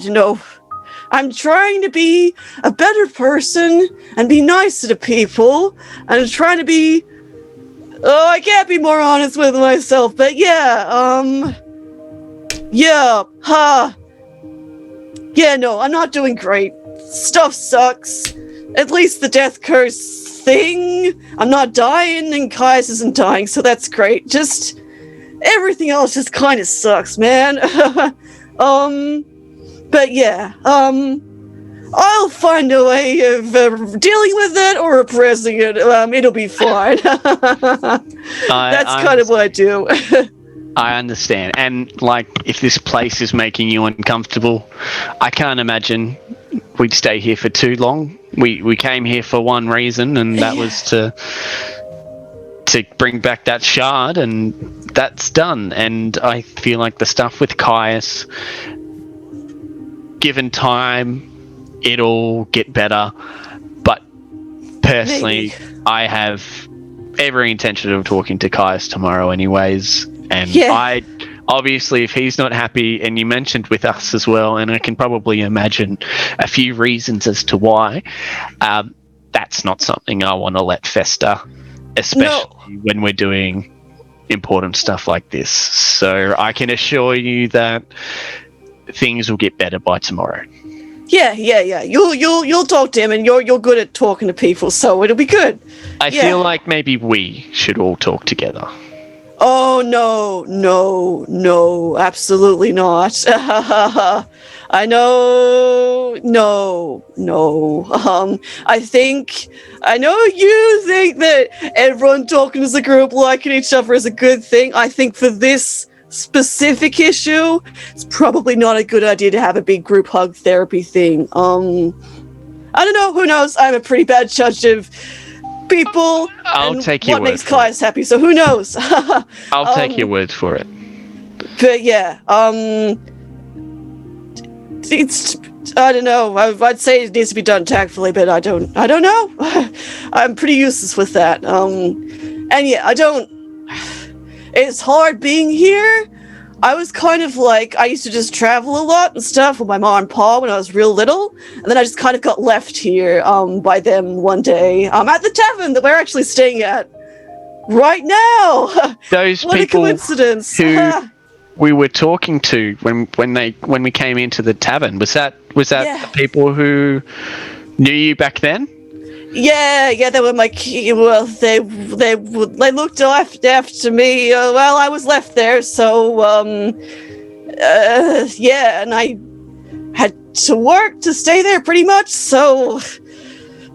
S6: don't know. I'm trying to be a better person and be nicer to people. And I'm trying to be... Oh, I can't be more honest with myself, but yeah, yeah, yeah, no, I'm not doing great. Stuff sucks. At least the death curse thing. I'm not dying, and Kai's isn't dying, so that's great. Just everything else just kind of sucks, man. But yeah, I'll find a way of dealing with it or repressing it. It'll be fine. That's kind of what I do.
S5: I understand. And, like, if this place is making you uncomfortable, I can't imagine we'd stay here for too long. We came here for one reason, and that was to bring back that shard, and that's done. And I feel like the stuff with Caius, given time, it'll get better. But personally, I have every intention of talking to Caius tomorrow anyways. And I obviously, if he's not happy, and you mentioned with us as well, and I can probably imagine a few reasons as to why, that's not something I want to let fester, especially when we're doing important stuff like this. So I can assure you that things will get better by tomorrow.
S6: Yeah. You'll talk to him, and you're good at talking to people, so it'll be good.
S5: I feel like maybe we should all talk together.
S6: Oh, no, absolutely not. I know, no. I know you think that everyone talking as a group, liking each other is a good thing. I think for this specific issue, it's probably not a good idea to have a big group hug therapy thing. I don't know, who knows? I'm a pretty bad judge of people.
S5: I'll take your word.
S6: What makes Caius happy? So who knows?
S5: I'll take your word for it.
S6: But yeah, it's, I don't know. I'd say it needs to be done tactfully, but I don't know. I'm pretty useless with that. And yeah, it's hard being here. I was kind of like, I used to just travel a lot and stuff with my mom and pa when I was real little, and then I just kind of got left here by them one day at the tavern that we're actually staying at right now.
S5: Those
S6: what
S5: people
S6: a coincidence.
S5: who we were talking to when we came into the tavern, was that the people who knew you back then?
S6: Yeah, they were my key. Well, they looked after me. Well, I was left there, so yeah, and I had to work to stay there pretty much. So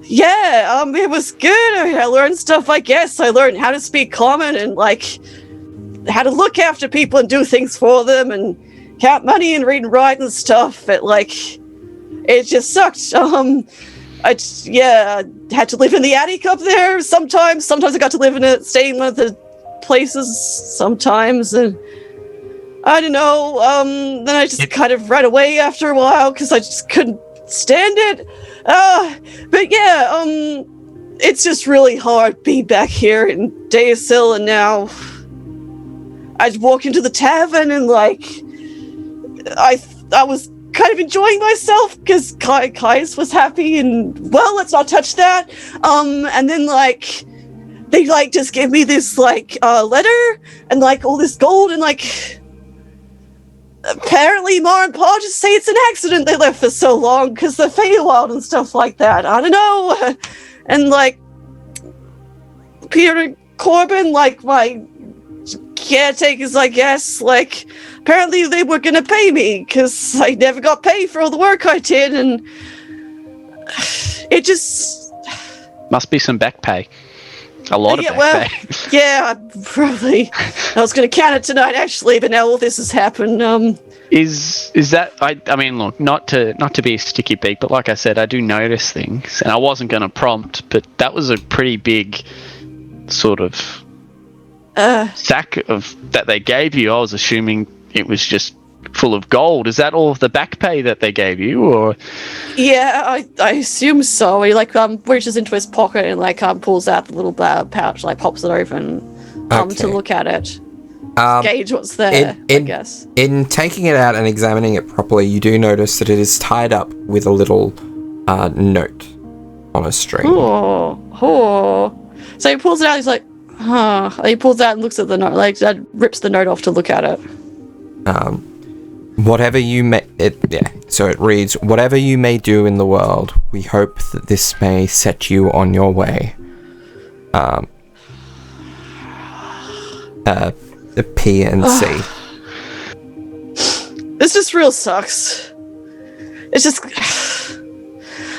S6: yeah, it was good. I learned stuff. I guess I learned how to speak common and like how to look after people and do things for them and count money and read and write and stuff. But like, it just sucked. I had to live in the attic up there sometimes. Sometimes I got to stay in one of the places sometimes. And I don't know. Then I just kind of ran away after a while because I just couldn't stand it. But yeah, it's just really hard being back here in Deasil, and now I walk into the tavern and like I was kind of enjoying myself because Caius was happy, and well, let's not touch that. And then like they like just give me this like letter and like all this gold, and like apparently Ma and Pa just say it's an accident they left for so long because they're Feywild and stuff like that. I don't know. And like Peter and Corbin, like my caretakers, I guess, like apparently they were gonna pay me because I never got paid for all the work I did, and it just
S5: must be some back pay. A lot of back pay.
S6: Yeah, probably. I was gonna count it tonight actually, but now all this has happened.
S5: Is that I mean, look, not to be a sticky beak, but like I said, I do notice things, and I wasn't gonna prompt, but that was a pretty big sort of sack of that they gave you. I was assuming it was just full of gold. Is that all of the back pay that they gave you, or?
S6: Yeah, I assume so. He like reaches into his pocket and like pulls out the little pouch, like pops it open to look at it. gauge what's there, I guess.
S1: In taking it out and examining it properly, you do notice that it is tied up with a little note on a string.
S6: Oh. So he pulls it out, he's like, huh. He pulls it out and looks at the note, like, rips the note off to look at it.
S1: Whatever you may... So it reads, whatever you may do in the world, we hope that this may set you on your way. The P and C.
S6: This just real sucks. It's just...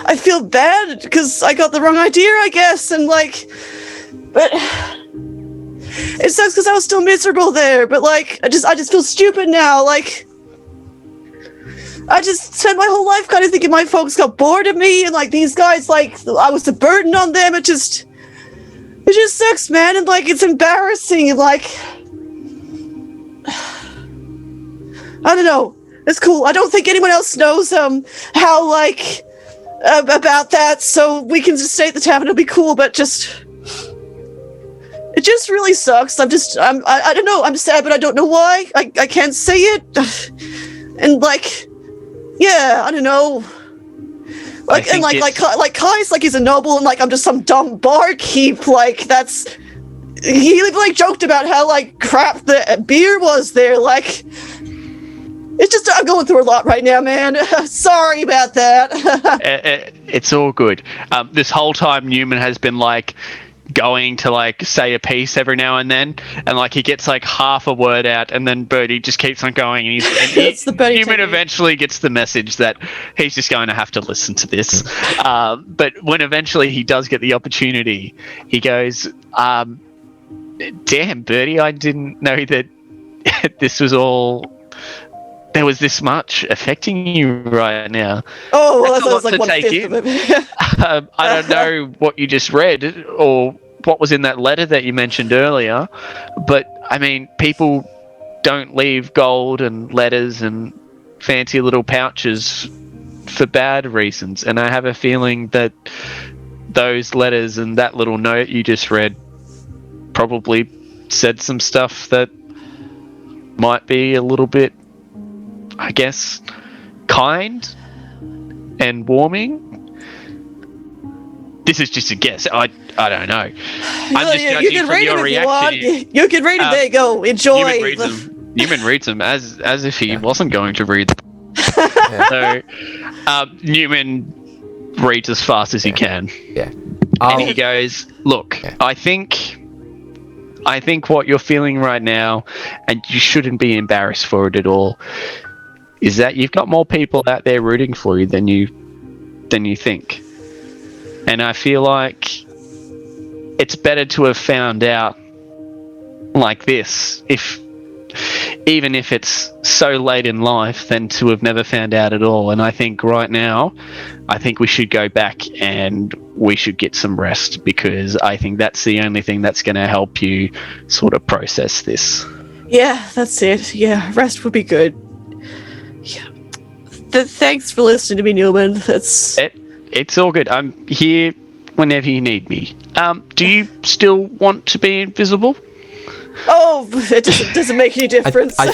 S6: I feel bad because I got the wrong idea, I guess, and like... But... It sucks because I was still miserable there, but like, I just feel stupid now, like... I just spent my whole life kind of thinking my folks got bored of me, and like these guys, like, I was a burden on them. It just sucks, man, and like, it's embarrassing, and like... I don't know. It's cool. I don't think anyone else knows how like about that, so we can just stay at the tavern. It'll be cool, but it just really sucks. I don't know. I'm sad, but I don't know why. I can't say it. And like, yeah, I don't know. Like, and like Kai's like he's a noble, and like I'm just some dumb barkeep. Like he like joked about how like crap the beer was there. Like, it's just, I'm going through a lot right now, man. Sorry about that.
S5: It's all good. This whole time Neumann has been like going to like say a piece every now and then, and like he gets like half a word out, and then Birdie just keeps on going, and Neumann eventually gets the message that he's just going to have to listen to this. But when eventually he does get the opportunity, he goes, damn, Birdie, I didn't know that this was all... There was this much affecting you right now.
S6: Oh, well, that was like 1/5 of it.
S5: I don't know what you just read or what was in that letter that you mentioned earlier, but I mean, people don't leave gold and letters and fancy little pouches for bad reasons, and I have a feeling that those letters and that little note you just read probably said some stuff that might be a little bit, I guess, kind and warming. This is just a guess. I don't know. I'm just judging from your reaction.
S6: You can read them. There you go. Enjoy.
S5: Neumann reads them as if he wasn't going to read them. So Neumann reads as fast as he can.
S1: Yeah.
S5: And he goes, look, I think what you're feeling right now, and you shouldn't be embarrassed for it at all, is that you've got more people out there rooting for you than you think. And I feel like it's better to have found out like this, even if it's so late in life, than to have never found out at all. And I think right now, we should go back and we should get some rest, because I think that's the only thing that's going to help you sort of process this.
S6: Yeah, that's it. Yeah, rest would be good. Yeah. Thanks for listening to me, Neumann.
S5: It's all good. I'm here whenever you need me. Do you still want to be invisible?
S6: Oh, it doesn't make any difference.
S1: I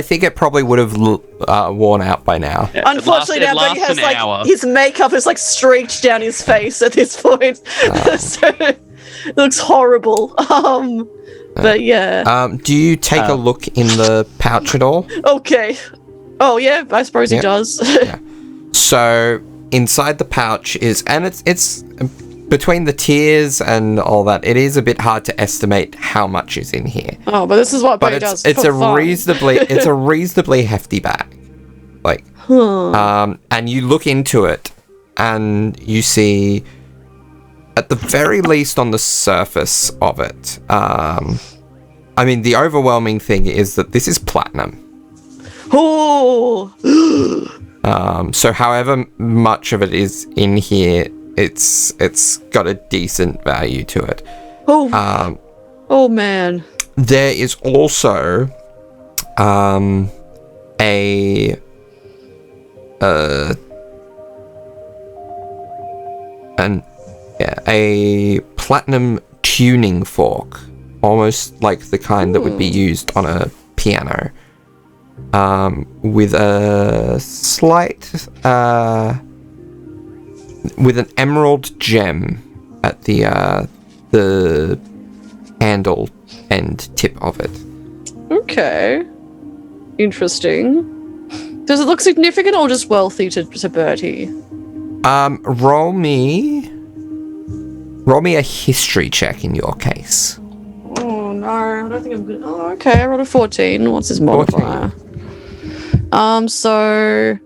S1: think it probably would have worn out by now.
S5: Yeah,
S6: unfortunately, now Buddy has like hour. His makeup is like streaked down his face at this point, so it looks horrible. But yeah.
S1: Do you take a look in the pouch at all?
S6: Okay. Oh yeah, I suppose he does.
S1: Yeah. So inside the pouch is, and it's between the tiers and all that, it is a bit hard to estimate how much is in here.
S6: Oh, but this is what Buddy does.
S1: It's a reasonably hefty bag. Like, and you look into it and you see, at the very least on the surface of it, I mean, the overwhelming thing is that this is platinum.
S6: Oh.
S1: So however much of it is in here, it's got a decent value to it.
S6: Oh. Oh man.
S1: There is also a platinum tuning fork almost like the kind that would be used on a piano, with a slight, with an emerald gem at the handle and tip of it.
S6: Okay. Interesting. Does it look significant or just wealthy to Bertie?
S1: Roll me a history check in your case.
S6: Oh no, I don't think I'm good. Oh, okay, I rolled a 14. What's his modifier? 19.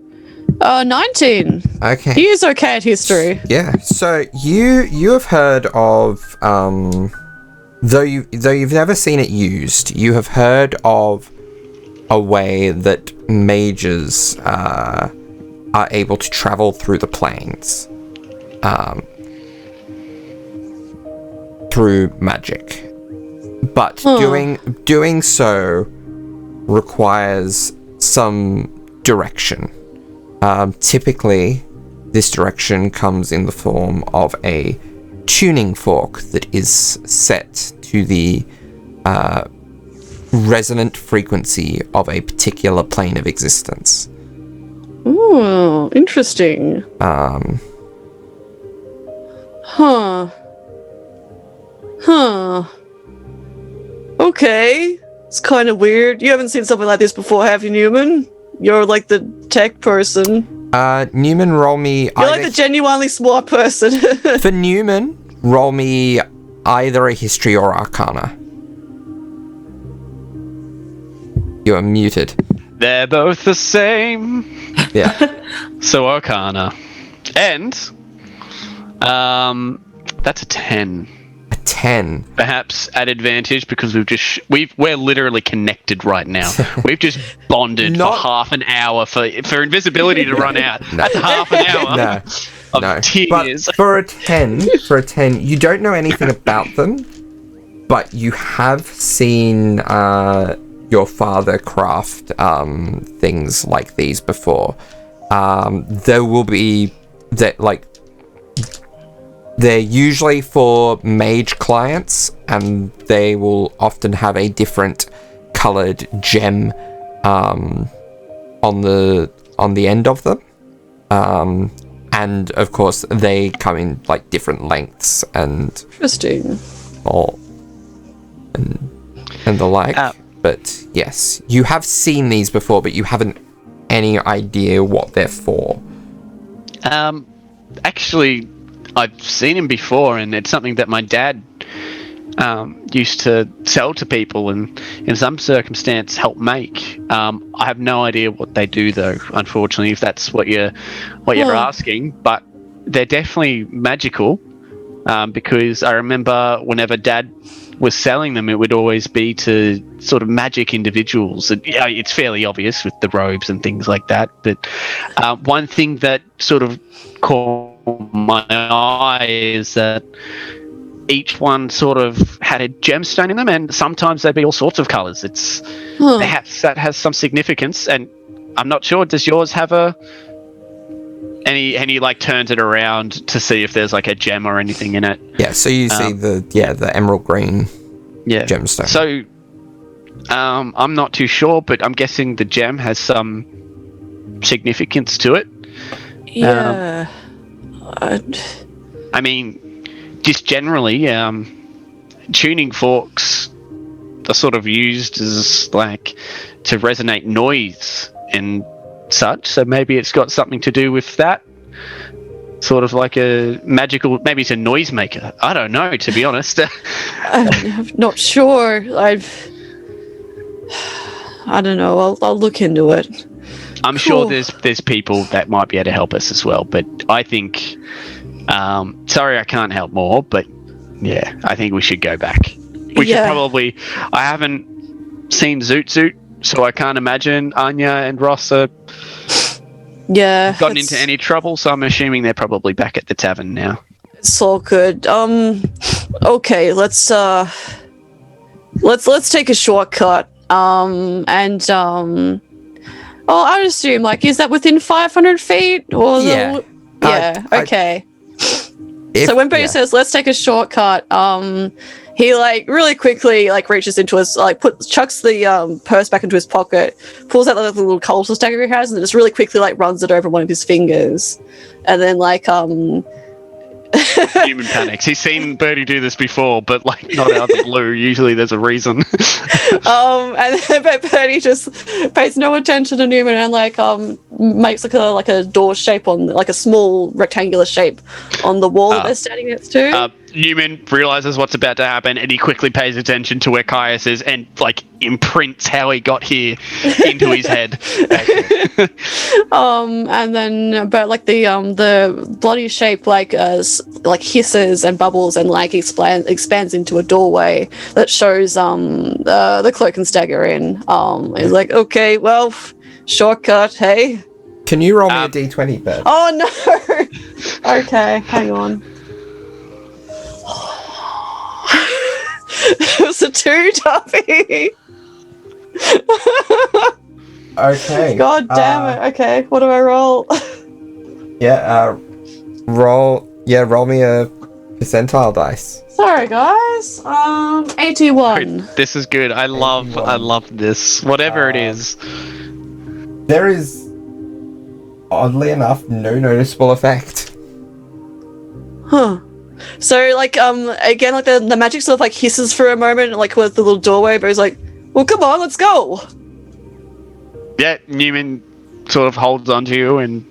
S1: Okay.
S6: He is okay at history.
S1: Yeah. So you have heard of though you've never seen it used, you have heard of a way that mages are able to travel through the planes through magic. But doing so requires some direction. Typically, this direction comes in the form of a tuning fork that is set to the resonant frequency of a particular plane of existence.
S6: Ooh, interesting. Okay. It's kind of weird. You haven't seen something like this before, have you, Neumann? You're like the tech person.
S1: Neumann, roll me...
S6: You're like the genuinely smart person.
S1: For Neumann, roll me either a history or arcana. You are muted.
S5: They're both the same.
S1: Yeah.
S5: So Arcana. And that's a 10.
S1: A 10.
S5: Perhaps at advantage because we're literally connected right now. We've just bonded for half an hour for invisibility to run out. No. That's half an hour.
S1: No.
S5: Tears.
S1: But for a 10, you don't know anything about them, but you have seen your father craft things like these before. There will be that, like, they're usually for mage clients, and they will often have a different colored gem on the end of them. And of course they come in like different lengths and
S6: Interesting.
S1: And the like. But yes, you have seen these before, but you haven't any idea what they're for.
S5: Actually, I've seen him before, and it's something that my dad used to sell to people, and in some circumstance help make. I have no idea what they do, though. Unfortunately, if that's what you're asking, but they're definitely magical. Because I remember whenever Dad was selling them, it would always be to sort of magic individuals. And yeah, it's fairly obvious with the robes and things like that. But one thing that sort of caught my eye is that each one sort of had a gemstone in them, and sometimes they'd be all sorts of colours. Perhaps that has some significance, and I'm not sure. Does yours have and he like turns it around to see if there's like a gem or anything in it.
S1: Yeah, so you see the emerald green gemstone.
S5: So I'm not too sure, but I'm guessing the gem has some significance to it.
S6: Yeah.
S5: I mean, just generally, tuning forks are sort of used as like to resonate noise and such, so maybe it's got something to do with that, sort of like a magical, maybe it's a noisemaker. I don't know, to be honest.
S6: I'm not sure. I don't know. I'll look into it.
S5: I'm sure there's people that might be able to help us as well, but I think sorry I can't help more, but yeah, I think we should go back. We should probably, I haven't seen Zoot Zoot, so I can't imagine Anya and Ross are gotten into any trouble, so I'm assuming they're probably back at the tavern now.
S6: It's all good. Okay, let's take a shortcut. I'd assume, like, is that within 500 feet? Or okay. So when Bertie says, let's take a shortcut, he like really quickly like reaches into his chucks the purse back into his pocket, pulls out the little cultist dagger he has, and just really quickly like runs it over one of his fingers, and then like
S5: Human panics. He's seen Birdie do this before, but like not out of the blue. Usually there's a reason.
S6: And then Birdie just pays no attention to Neumann and like makes like a door shape on like a small rectangular shape on the wall that they're standing next to.
S5: Newman realizes what's about to happen, and he quickly pays attention to where Caius is, and like imprints how he got here into his head.
S6: And then, but like the bloody shape like hisses and bubbles and like expands into a doorway that shows the cloak and stagger in. He's like, okay, well, shortcut, hey.
S1: Can you roll me a d20, Bert?
S6: Oh no. Okay, hang on. It was a 2, Duffy.
S1: Okay.
S6: God damn it. Okay, what do I roll?
S1: Roll me a percentile dice.
S6: Sorry, guys. 81.
S5: This is good. I love this. Whatever it is.
S1: There is, oddly enough, no noticeable effect.
S6: Huh. So, like, again, like, the magic sort of, like, hisses for a moment, like, with the little doorway, but he's like, well, come on, let's go!
S5: Yeah, Newman sort of holds onto you, and...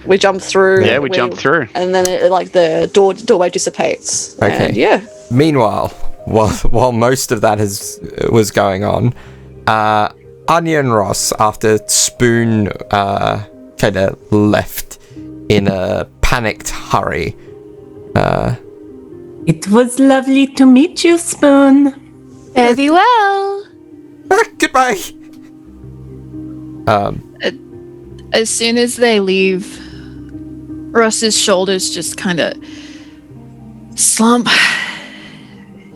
S6: We jump through.
S5: Yeah, we jump through.
S6: And then, the doorway dissipates.
S1: Okay.
S6: And, yeah.
S1: Meanwhile, while most of that was going on, Anya and Ross, after Spoon kind of left in a panicked hurry...
S4: It was lovely to meet you, Spoon.
S2: Very well.
S1: Goodbye.
S2: As soon as they leave, Ross's shoulders just kind of slump.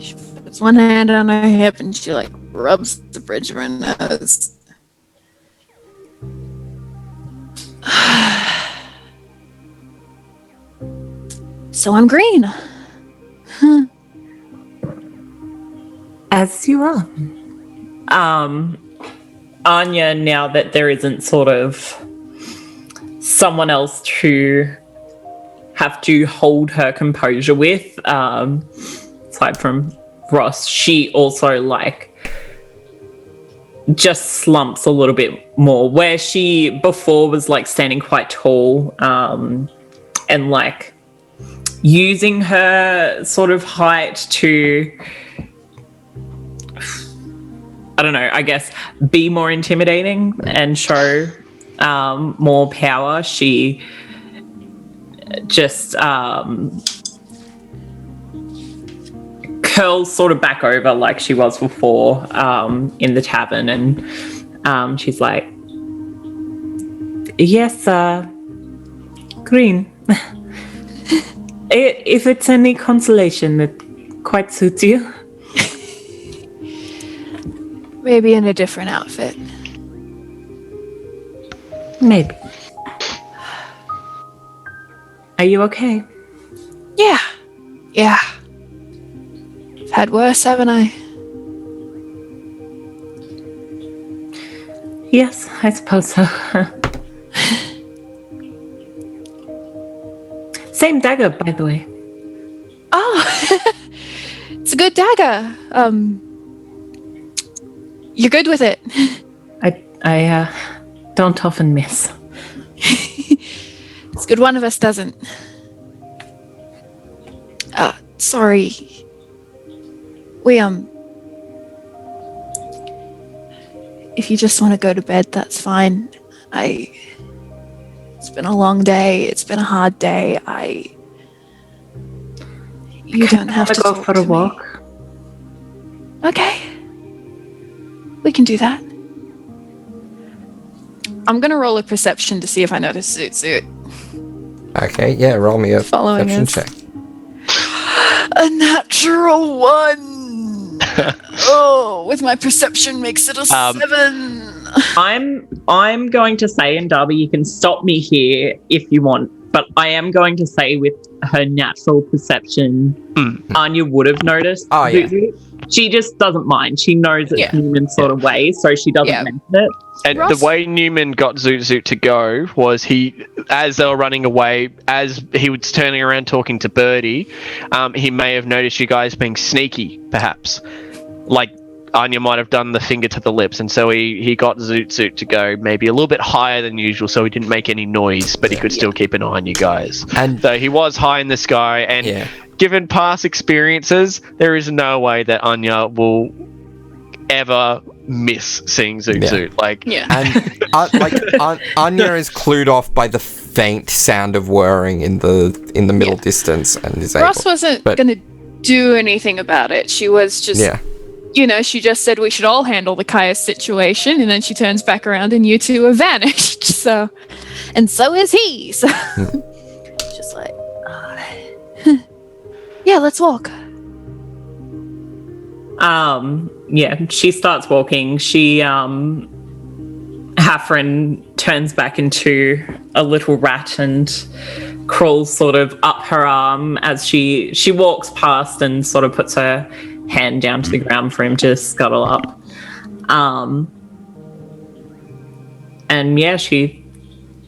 S2: She puts one hand on her hip and she like rubs the bridge of her nose. So I'm green.
S4: As you are. Anya, now that there isn't sort of someone else to have to hold her composure with, aside from Ross, she also like just slumps a little bit more, where she before was like standing quite tall, and like using her sort of height to, I don't know, I guess be more intimidating and show more power. She just curls sort of back over like she was before in the tavern, and she's like, yes, Green. If it's any consolation, it quite suits you.
S2: Maybe in a different outfit.
S4: Maybe. Are you okay?
S2: Yeah. Yeah. I've had worse, haven't I?
S4: Yes, I suppose so. Same dagger, by the way.
S2: Oh, it's a good dagger. You're good with it.
S4: I don't often miss.
S2: It's good one of us doesn't. Sorry. We, if you just want to go to bed, that's fine. It's been a long day. It's been a hard day. You don't have to
S4: go
S2: talk
S4: for
S2: to
S4: a
S2: me.
S4: walk.
S2: Okay. We can do that. I'm gonna roll a perception to see if I notice Zoot.
S1: Okay, yeah, roll me a
S2: Following
S1: perception
S2: us.
S1: check.
S2: A natural 1. Oh, with my perception makes it a 7.
S4: I'm going to say, and Darby, you can stop me here if you want But I am going to say, with her natural perception, Anya would have noticed.
S1: Oh, yeah.
S4: Zuzu. She just doesn't mind. She knows it's Newman's sort of way, so she doesn't mention it.
S5: And
S2: Ross?
S5: the way Neumann got Zoot Zoot to go was as they were running away, as he was turning around talking to Birdie, he may have noticed you guys being sneaky, perhaps. Like Anya might have done the finger to the lips, and so he got Zoot Zoot to go maybe a little bit higher than usual, so he didn't make any noise, but he could still keep an eye on you guys. And so he was high in the sky, and given past experiences, there is no way that Anya will ever miss seeing Zoot Zoot.
S1: And Anya is clued off by the faint sound of whirring in the middle distance, and is
S2: Ross wasn't going to do anything about it. She was just, she just said we should all handle the Kaya situation, and then she turns back around and you two have vanished. So, and so is he. So, just like, let's walk.
S4: She starts walking. She, Hafren turns back into a little rat and crawls sort of up her arm as she walks past and sort of puts her hand down to the ground for him to scuttle up. And she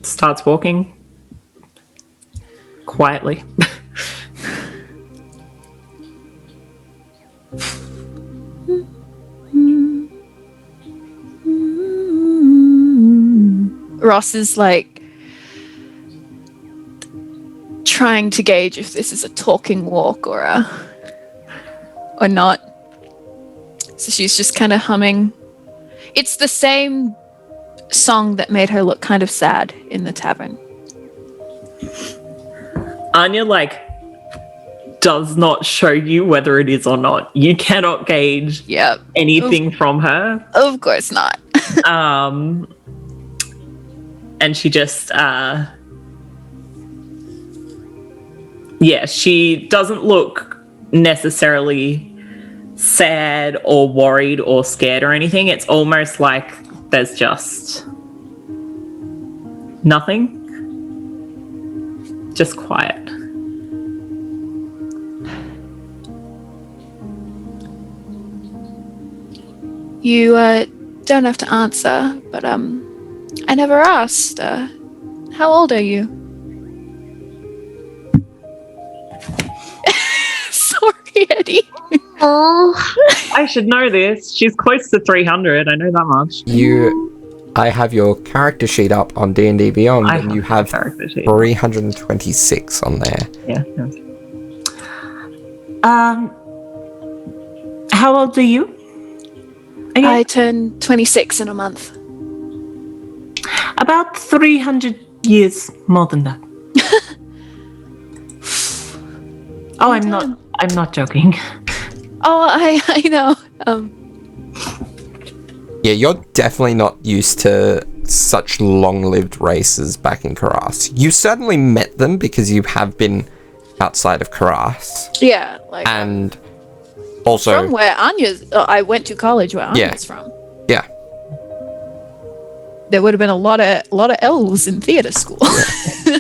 S4: starts walking quietly.
S2: Ross is like trying to gauge if this is a talking walk or not. So she's just kind of humming. It's the same song that made her look kind of sad in the tavern.
S4: Anya does not show you whether it is or not. You cannot gauge anything from her.
S2: Of course not.
S4: And she just, she doesn't look necessarily sad or worried or scared or anything. It's almost like there's just nothing. Just quiet.
S2: You don't have to answer, but I never asked. How old are you? Sorry, Eddie.
S4: Oh, I should know this. She's close to 300. I know that much.
S1: I have your character sheet up on D&D Beyond, and you have 326 on there.
S4: Yeah. How old are you?
S2: Okay. I turn 26 in a month.
S4: About 300 years more than that. Oh, I'm not joking.
S2: Oh, I know.
S1: Yeah, you're definitely not used to such long-lived races back in Karas. You certainly met them because you have been outside of Karas.
S2: Yeah,
S1: and also
S2: from where Anya's. I went to college where Anya's from.
S1: Yeah.
S2: There would have been a lot of elves in theater school. Yeah.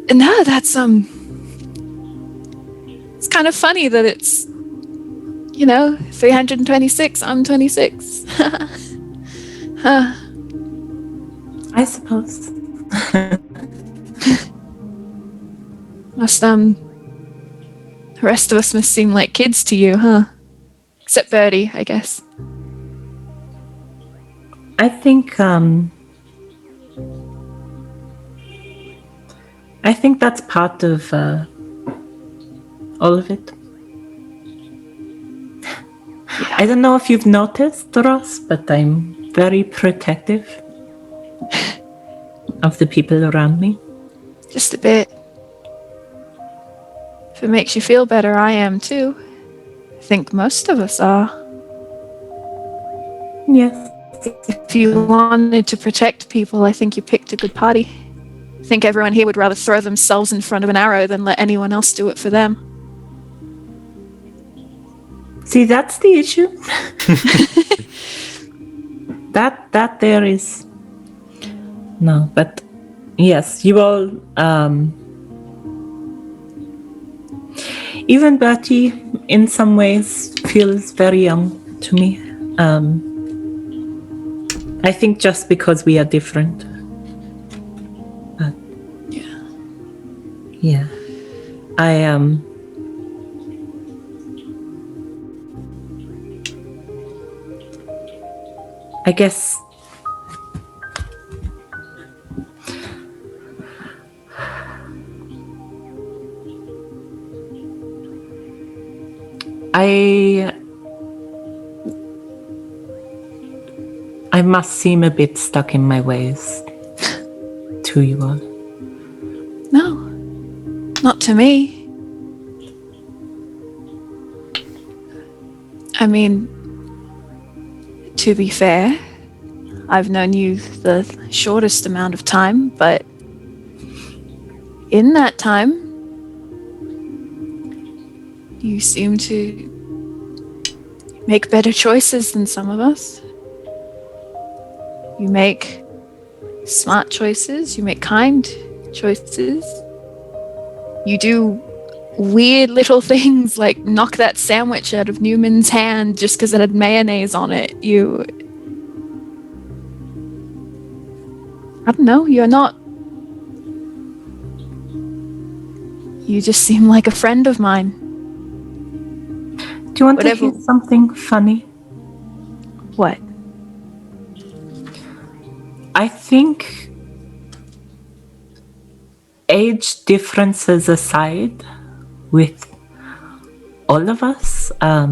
S2: And no, that's it's kind of funny that it's 326. I'm 26.
S4: I suppose.
S2: The rest of us must seem like kids to you, huh? Except Birdie, I guess.
S4: I think that's part of all of it. Yeah. I don't know if you've noticed, Ross, but I'm very protective of the people around me.
S2: Just a bit. If it makes you feel better, I am too. I think most of us are.
S4: Yes.
S2: If you wanted to protect people, I think you picked a good party. I think everyone here would rather throw themselves in front of an arrow than let anyone else do it for them.
S4: See, that's the issue. that there is... No, but Yes, you all. Even Bertie, in some ways, feels very young to me. I think just because we are different. But yeah. I guess I must seem a bit stuck in my ways to you all.
S2: No, not to me. I mean, to be fair, I've known you the shortest amount of time, but in that time, you seem to make better choices than some of us. You make smart choices, you make kind choices. You do weird little things like knock that sandwich out of Neumann's hand just because it had mayonnaise on it. I don't know, you're not. You just seem like a friend of mine.
S4: Do you want
S2: Whatever.
S4: to hear something funny?
S2: What?
S4: I think age differences aside, with all of us, I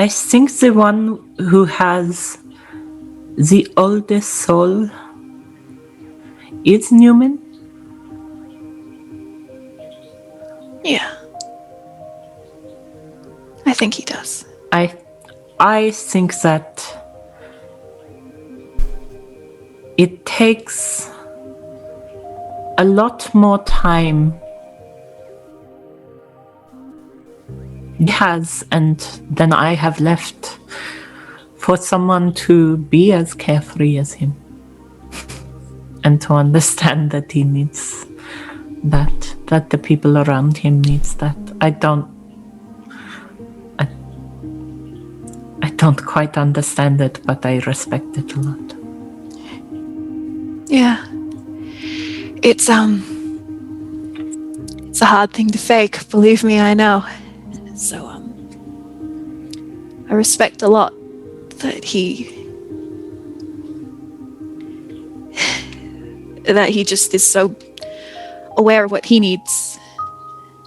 S4: think the one who has the oldest soul is Neumann.
S2: Yeah. I think he does.
S4: I think that it takes a lot more time he has and then I have left for someone to be as carefree as him and to understand that he needs that the people around him needs that. I don't quite understand it, but I respect it a lot.
S2: Yeah. It's a hard thing to fake, believe me, I know. So, I respect a lot that he just is so aware of what he needs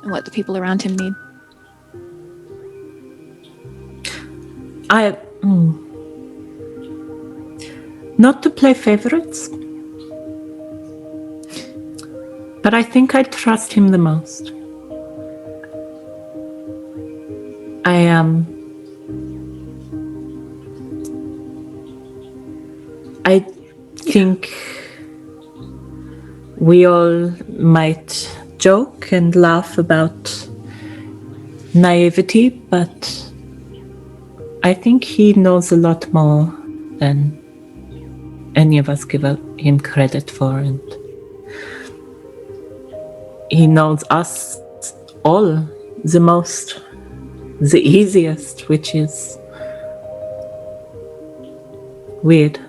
S2: and what the people around him need.
S4: Not to play favorites, but I think I trust him the most. I think we all might joke and laugh about naivety, but I think he knows a lot more than any of us give him credit for, and he knows us all the most, the easiest, which is weird.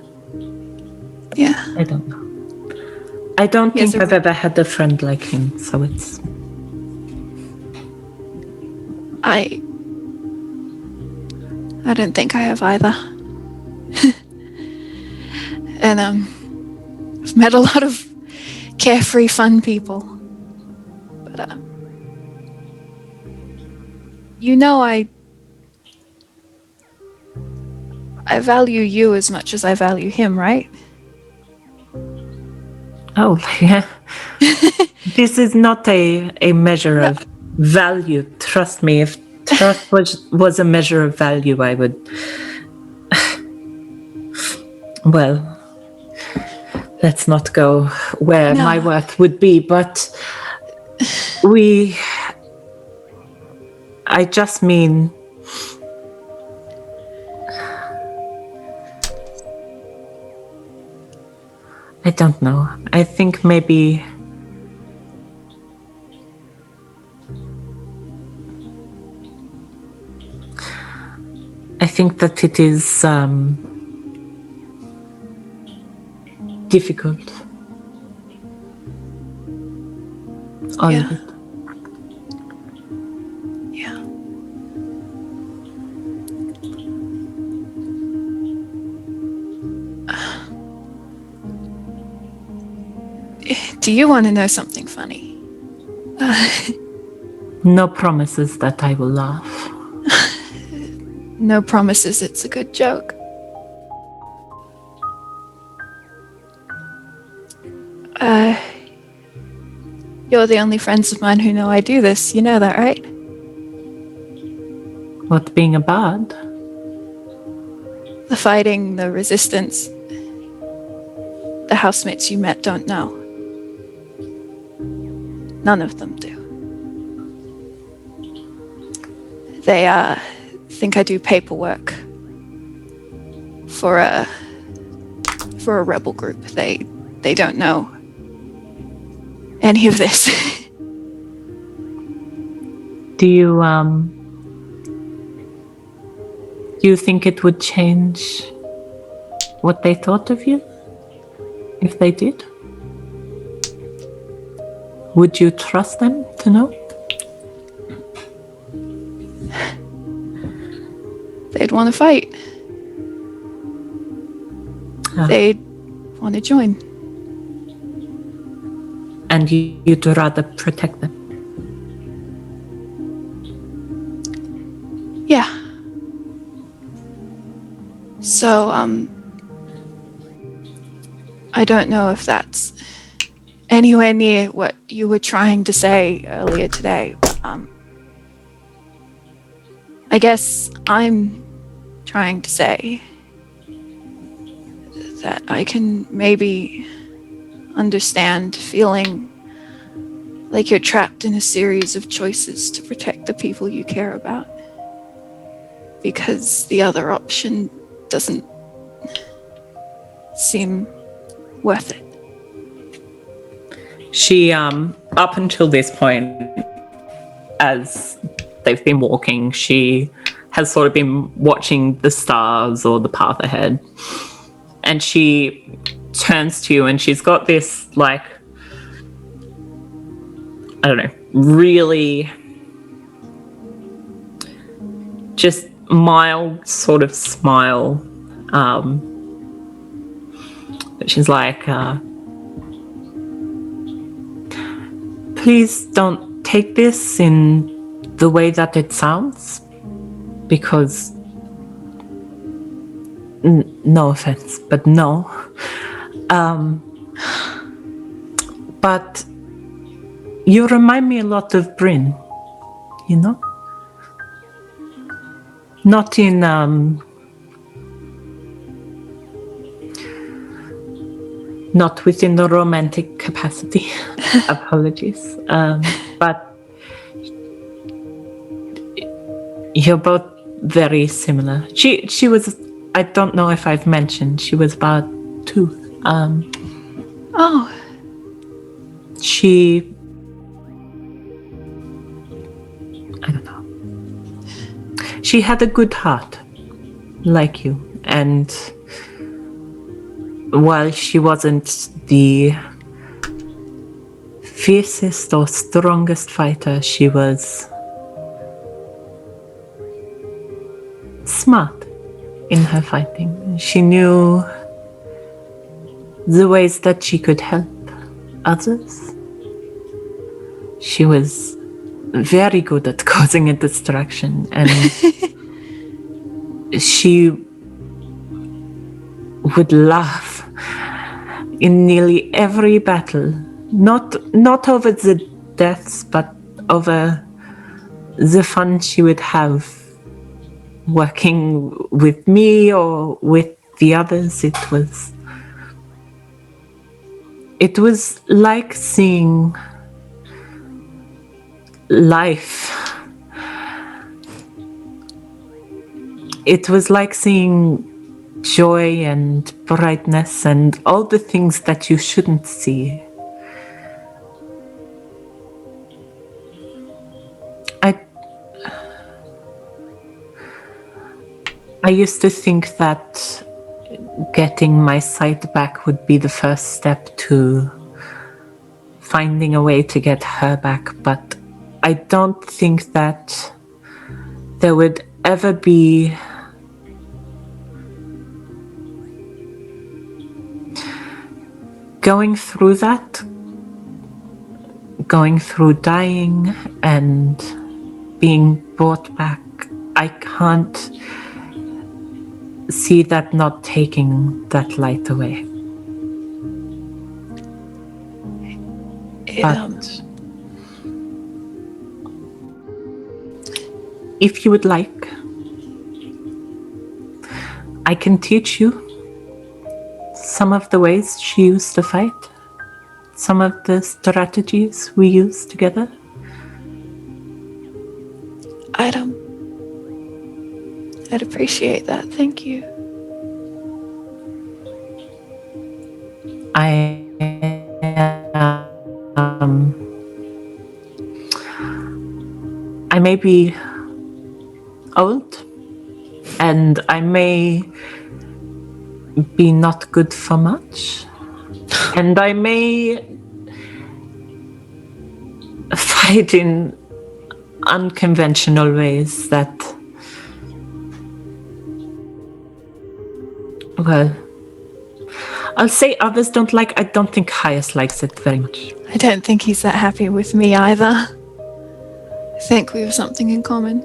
S2: Yeah.
S4: I don't know. I don't think I've ever had a friend like him, so it's...
S2: I don't think I have either. And I've met a lot of carefree, fun people. But you know, I value you as much as I value him, right?
S4: Oh, yeah. This is not a measure of value. Trust me, if trust was a measure of value, I would... Well, let's not go where my worth would be, but I just mean... I don't know. I think maybe that it is difficult. All of it.
S2: Yeah. Do you want to know something funny?
S4: No promises that I will laugh.
S2: No promises it's a good joke. You're the only friends of mine who know I do this. You know that, right?
S4: What, being a bard?
S2: The fighting, the resistance. The housemates you met don't know. None of them do. They think I do paperwork for a rebel group. They don't know any of this.
S4: Do you think it would change what they thought of you if they did? Would you trust them to know?
S2: They'd want to fight. They'd want to join.
S4: And you'd rather protect them?
S2: Yeah. So, I don't know if that's anywhere near what you were trying to say earlier today. I guess I'm trying to say that I can maybe understand feeling like you're trapped in a series of choices to protect the people you care about, because the other option doesn't seem worth it.
S4: She, up until this point, as they've been walking, she has sort of been watching the stars or the path ahead. And she turns to you and she's got this, like, I don't know, really just mild sort of smile. But she's like, please don't take this in the way that it sounds, because no offense, but no. But you remind me a lot of Bryn, you know? Not in not within the romantic capacity. Apologies. But you're both very similar. She was, I don't know if I've mentioned, she was about 2.
S2: Oh.
S4: She, I don't know. She had a good heart, like you. And while she wasn't the fiercest or strongest fighter, she was smart in her fighting. She knew the ways that she could help others. She was very good at causing a distraction, and she would laugh in nearly every battle, not over the deaths, but over the fun she would have working with me or with the others. It was like seeing life. It was like seeing joy and brightness and all the things that you shouldn't see. I used to think that getting my sight back would be the first step to finding a way to get her back, but I don't think that there would ever be going through that, going through dying and being brought back. I can't see that not taking that light away. But if you would like, I can teach you some of the ways she used to fight, some of the strategies we used together.
S2: I'd appreciate that. Thank you.
S4: I may be old, and I may be not good for much, and I may fight in unconventional ways that, well, I'll say others don't like. I don't think Hyas likes it very much.
S2: I don't think he's that happy with me either. I think we have something in common.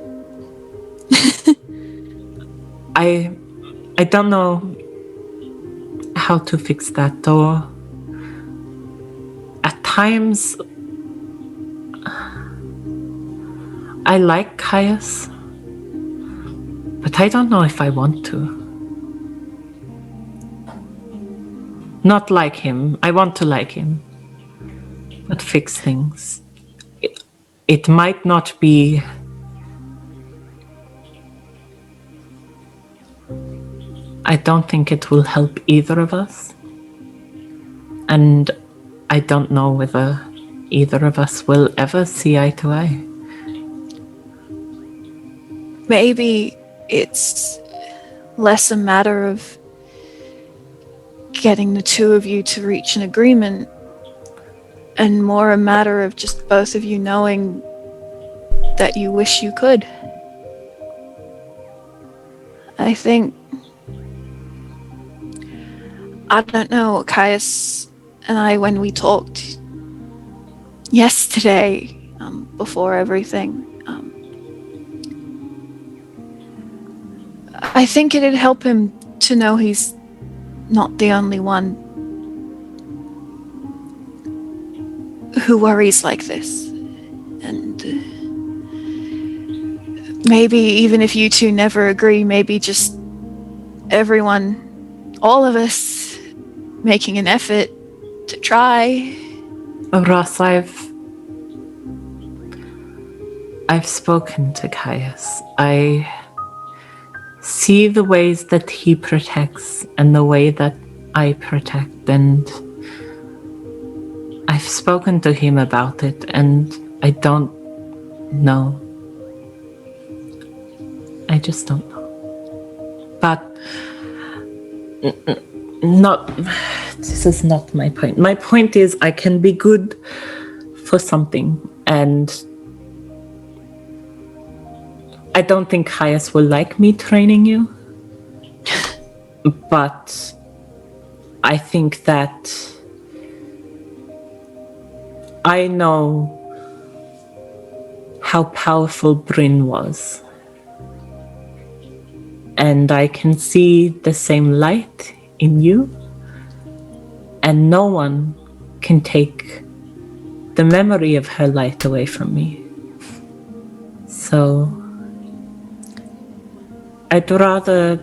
S4: I don't know how to fix that, or at times I like Hyas, but I don't know if I want to. Not like him. I want to like him, but fix things. It might not be. I don't think it will help either of us. And I don't know whether either of us will ever see eye to eye.
S2: Maybe it's less a matter of getting the two of you to reach an agreement and more a matter of just both of you knowing that you wish you could. I think, I don't know, Caius and I, when we talked yesterday, before everything, I think it'd help him to know he's not the only one who worries like this. And maybe even if you two never agree, maybe just everyone, all of us, making an effort to try.
S4: Ross, I've spoken to Caius. I see the ways that he protects and the way that I protect, and I've spoken to him about it, and I don't know. I just don't know. But this is not my point. My point is I can be good for something, and I don't think Hyas will like me training you, but I think that I know how powerful Bryn was, and I can see the same light in you, and no one can take the memory of her light away from me. So I'd rather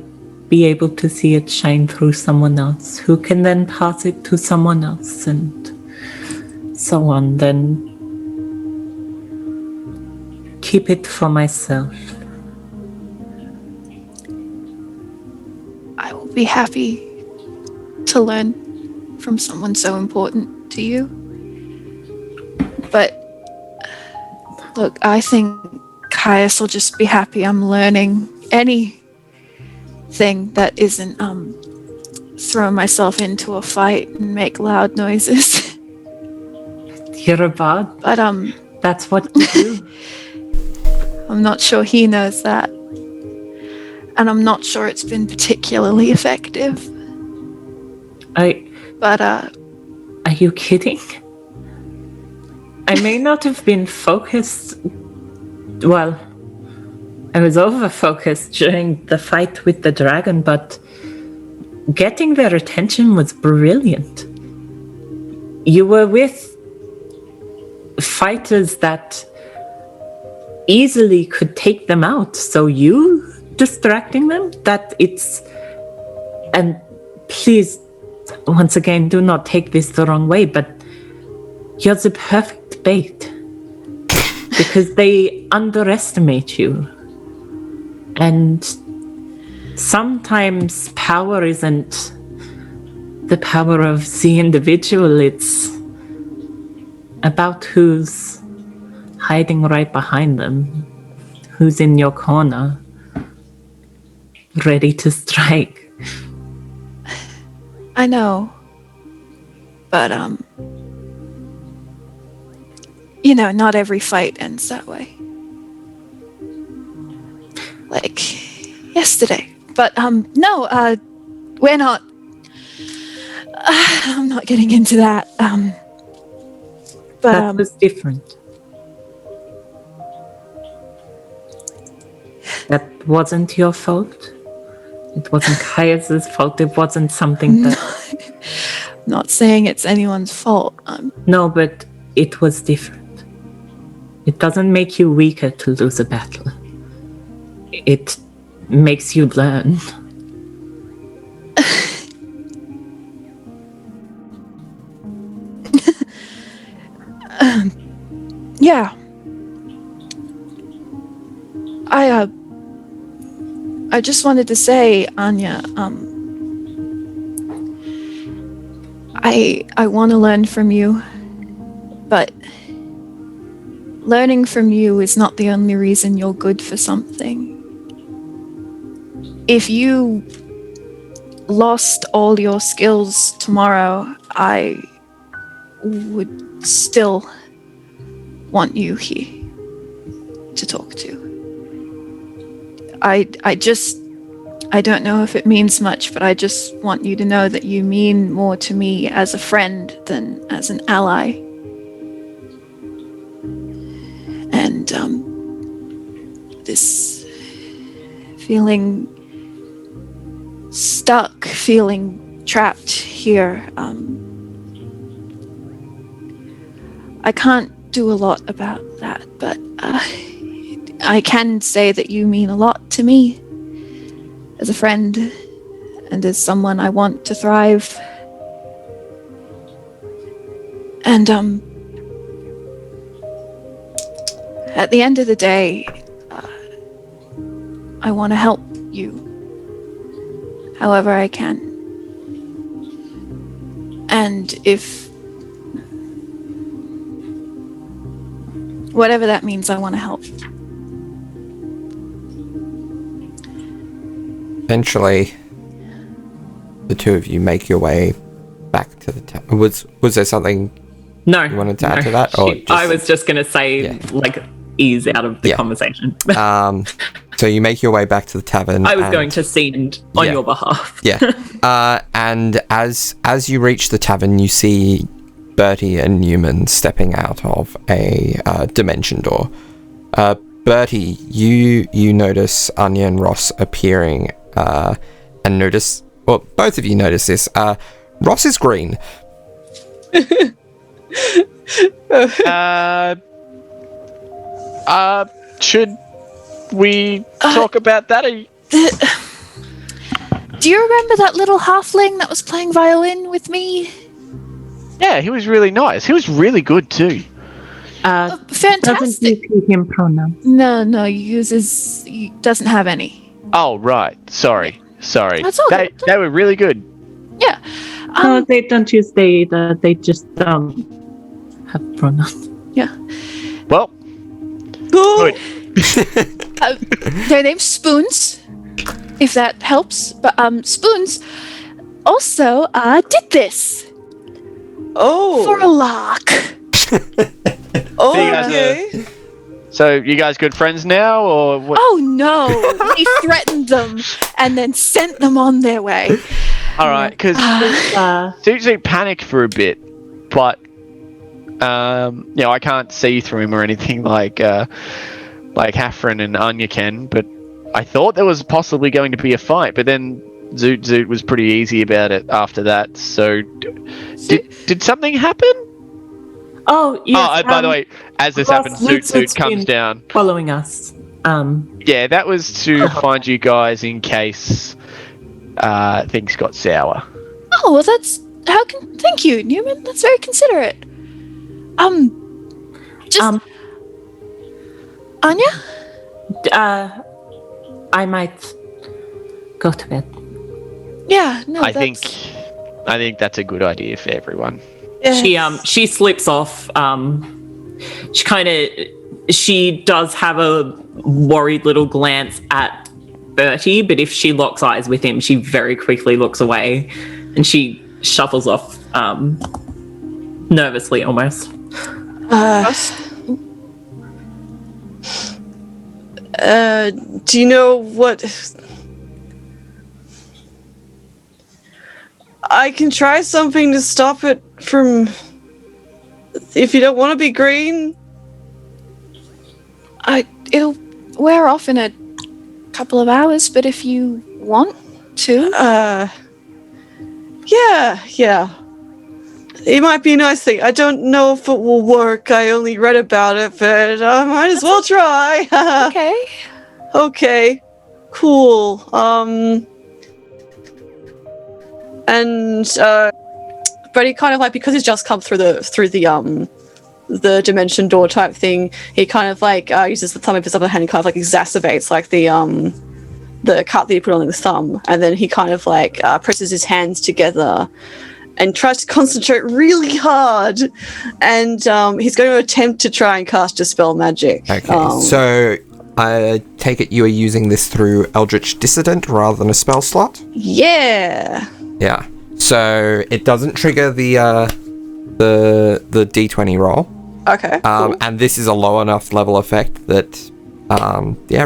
S4: be able to see it shine through someone else who can then pass it to someone else and so on, than keep it for myself.
S2: I will be happy to learn from someone so important to you. But look, I think Caius will just be happy I'm learning anything that isn't throw myself into a fight and make loud noises.
S4: You're a bard.
S2: But
S4: That's what you do.
S2: I'm not sure he knows that. And I'm not sure it's been particularly effective. But
S4: Are you kidding? I may not have been focused. Well, I was over-focused during the fight with the dragon, but getting their attention was brilliant. You were with fighters that easily could take them out, so you distracting them, that it's... And please, once again, do not take this the wrong way, but you're the perfect bait. Because they underestimate you. And sometimes power isn't the power of the individual, it's about who's hiding right behind them, who's in your corner, ready to strike.
S2: I know. But, not every fight ends that way. Like yesterday. But, no, we're not... I'm not getting into that. But,
S4: That was different. That wasn't your fault. It wasn't Caius's fault. It wasn't something that...
S2: I'm not saying it's anyone's fault.
S4: No, but it was different. It doesn't make you weaker to lose a battle. It makes you learn.
S2: Yeah. I just wanted to say, Anya, I want to learn from you, but learning from you is not the only reason you're good for something. If you lost all your skills tomorrow, I would still want you here to talk to. I don't know if it means much, but I just want you to know that you mean more to me as a friend than as an ally. And this feeling stuck, feeling trapped here, I can't do a lot about that, but I can say that you mean a lot to me as a friend and as someone I want to thrive. And at the end of the day, I want to help you however I can. And if whatever that means, I want to help.
S1: Eventually, the two of you make your way back to the town. Was there something
S4: No.
S1: you wanted to add to that? Or
S4: I was just going to say, ease out of the conversation.
S1: So you make your way back to the tavern.
S4: I was going to send on your behalf.
S1: And as you reach the tavern, you see Bertie and Neumann stepping out of a dimension door. Bertie, you notice Anya and Ross appearing, and notice, well, both of you notice this. Ross is green.
S5: Should we talk about that?
S2: Do you remember that little halfling that was playing violin with me?
S5: Yeah, he was really nice. He was really good too.
S2: Fantastic.
S4: Doesn't use him pronoun.
S2: No, he doesn't have any.
S5: Oh, right. Sorry. Sorry.
S2: That's all good.
S5: They were really good.
S2: Yeah.
S4: No, they don't use they either. They just have pronouns.
S2: Yeah.
S5: Well,
S6: Good.
S2: Their name's Spoons, if that helps. But Spoons also did this
S6: Oh.
S2: for a lark.
S6: Oh,
S5: you guys
S6: okay.
S5: so you guys good friends now, or what?
S2: Oh no! He threatened them and then sent them on their way.
S5: All right, because Zoot panicked for a bit, but I can't see through him or anything like Hafren and Anya can. But I thought there was possibly going to be a fight, but then Zoot was pretty easy about it after that. So, did something happen?
S4: Oh, yes.
S5: By the way, as this happens, Zoot comes down.
S4: Following us.
S5: Yeah, that was to find you guys in case things got sour.
S2: Oh well, thank you, Neumann. That's very considerate. Anya?
S4: I might go to bed.
S2: Yeah, no.
S5: I think that's a good idea for everyone.
S4: She slips off. She does have a worried little glance at Bertie, but if she locks eyes with him, she very quickly looks away, and she shuffles off, nervously almost.
S6: Do you know what? I can try something to stop it from. If you don't want to be green,
S2: it'll wear off in a couple of hours. But if you want to,
S6: yeah, it might be a nice thing. I don't know if it will work. I only read about it, but I might as well try.
S2: okay.
S6: Okay, cool. And but he kind of like, because he's just come through the dimension door type thing, he kind of like uses the thumb of his other hand and kind of like exacerbates like the cut that he put on his thumb, and then he kind of like presses his hands together and tries to concentrate really hard, and he's going to attempt to try and cast Dispel Magic.
S1: Okay, so I take it you are using this through Eldritch Dissident rather than a spell slot?
S6: Yeah.
S1: Yeah. So it doesn't trigger the D20 roll.
S6: Okay. Cool.
S1: And this is a low enough level effect that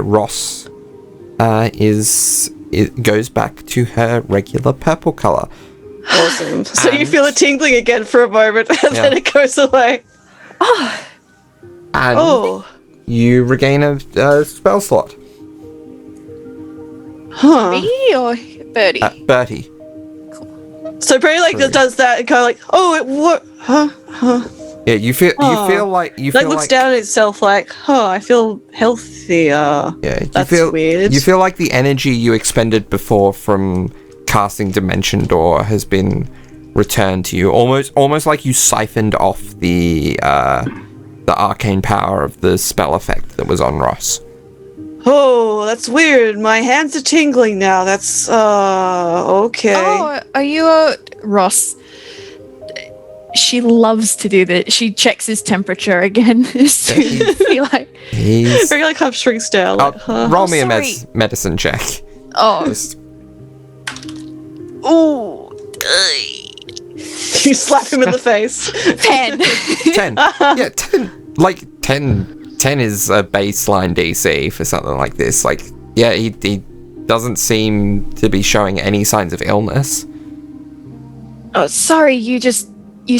S1: Ross it goes back to her regular purple color.
S6: Awesome. So you feel it tingling again for a moment, and then it goes away.
S1: And you regain a spell slot.
S6: Huh.
S2: Me or Bertie?
S1: Bertie.
S6: So Bertie like does that and kind of like, it worked. Huh.
S1: Yeah, you feel like
S6: looks down at itself like, I feel healthier.
S1: Yeah,
S6: that's weird.
S1: You feel like the energy you expended before from casting Dimension Door has been returned to you, almost like you siphoned off the arcane power of the spell effect that was on Ross.
S6: Oh, that's weird. My hands are tingling now. That's okay.
S2: Oh, are you Ross? She loves to do that. She checks his temperature again. Very like
S6: kind of shrinks down. Like,
S1: roll me a medicine check.
S2: Oh.
S6: Ooh. You slap him in the face.
S2: 10.
S1: 10. Yeah, 10. Like 10 is a baseline DC for something like this. Like, yeah, he doesn't seem to be showing any signs of illness.
S2: Oh, sorry. You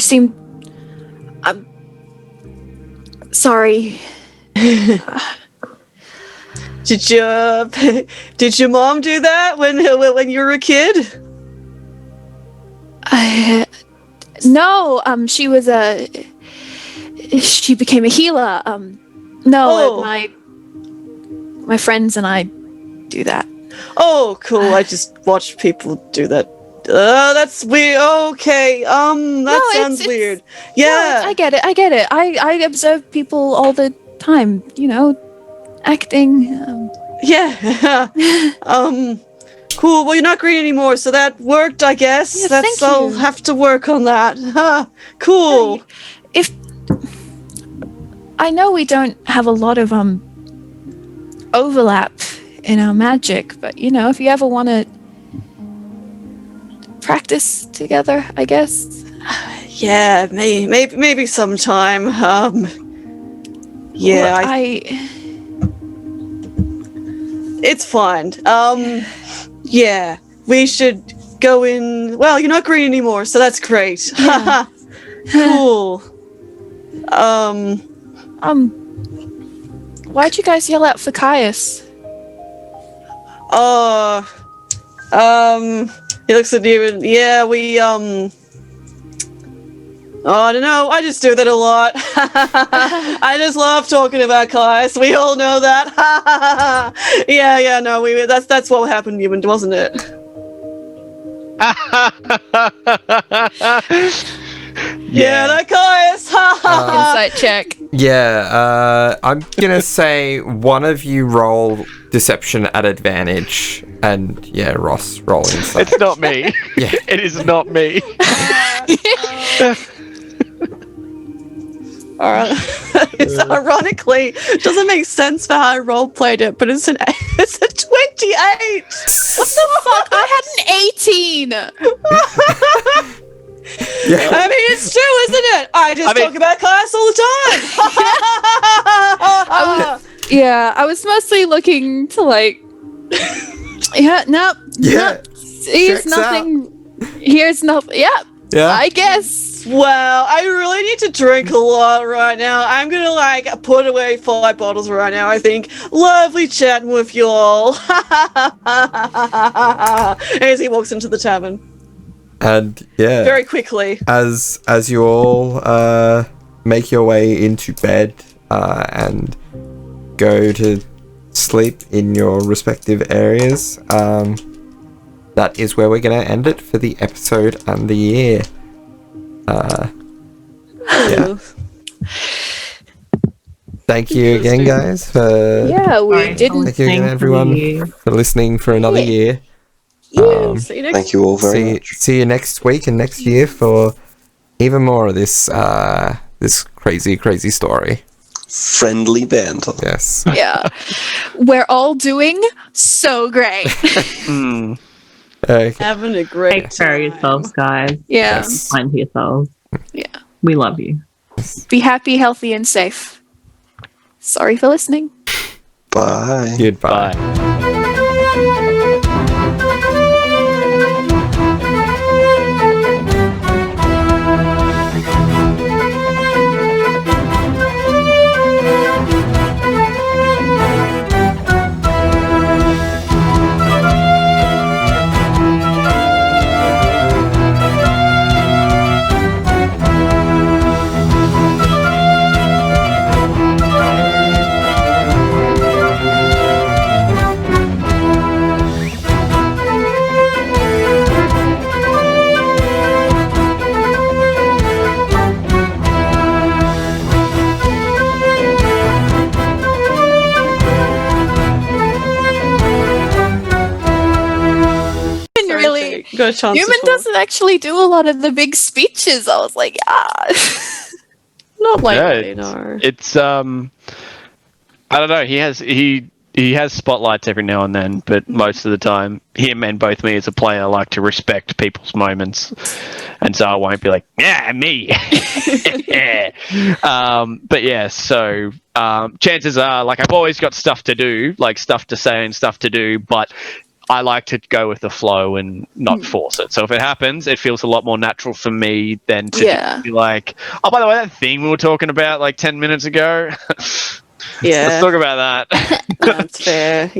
S2: seem. Sorry.
S6: Did your mom do that when you were a kid?
S2: No. She was she became a healer. My friends and I do that.
S6: Oh, cool. I just watched people do that. That's weird. Okay. That sounds weird. Yeah.
S2: No, I get it. I observe people all the time, acting.
S6: Yeah. Cool. Well, you're not green anymore, so that worked, I guess.
S2: Yeah, thank
S6: I'll
S2: you.
S6: have to work on that. Cool.
S2: If I know we don't have a lot of overlap in our magic, but if you ever want to practice together, I guess.
S6: Yeah, maybe sometime. Yeah, it's fine. Yeah, we should go in. Well, you're not green anymore, so that's great.
S2: Yeah.
S6: Cool.
S2: Why'd you guys yell out for Caius?
S6: He looks at you and we I don't know. I just do that a lot. I just love talking about Caius. We all know that. No, that's what happened, Neumann, wasn't it? Yeah, that Caius.
S2: Insight check.
S1: Yeah, I'm gonna say one of you roll deception at advantage, and Ross, roll insight.
S5: It's not me.
S1: Yeah.
S5: It is not me.
S6: It's ironically doesn't make sense for how I role played it, but it's a 28.
S2: What the fuck? I had an 18.
S1: Yeah.
S6: I mean, it's true, isn't it? I talk about Caius all the time.
S2: I was mostly looking to
S1: Yeah.
S2: Here's
S1: Checks
S2: nothing. Here's nothing. Yeah.
S1: Yeah.
S2: I guess.
S6: Well, I really need to drink a lot right now. I'm gonna put away 5 bottles right now, I think. Lovely chatting with you all. As he walks into the tavern.
S1: And
S6: Very quickly.
S1: as you all make your way into bed and go to sleep in your respective areas, that is where we're going to end it for the episode and the year. Thank you again, guys, for
S2: We didn't.
S1: thank you again, everyone, for listening for another year.
S6: See you next
S3: Thank you all very much.
S1: See you next week and next year for even more of this this crazy story.
S3: Friendly banter.
S1: Yes.
S2: Yeah. We're all doing so great.
S1: Okay.
S6: Having a great
S4: Take care of yourselves, guys.
S2: Yeah.
S1: Yes.
S4: Kind to yourselves.
S2: Yeah.
S4: We love you.
S2: Be happy, healthy, and safe. Sorry for listening.
S3: Bye.
S1: Goodbye.
S5: Bye.
S2: Really,
S6: Got a chance
S2: Neumann
S6: to talk.
S2: doesn't actually do a lot of the big speeches. I was like,
S6: Not
S5: Yeah,
S6: lately, no.
S5: It's I don't know. He has spotlights every now and then, but most of the time, him and both me as a player like to respect people's moments, and so I won't be like, yeah, me. But yeah, so chances are, I've always got stuff to do, stuff to say and stuff to do, but I like to go with the flow and not force it. So if it happens, it feels a lot more natural for me than to just be like, oh, by the way, that thing we were talking about 10 minutes ago.
S6: Yeah.
S5: Let's talk about that.
S6: That's fair.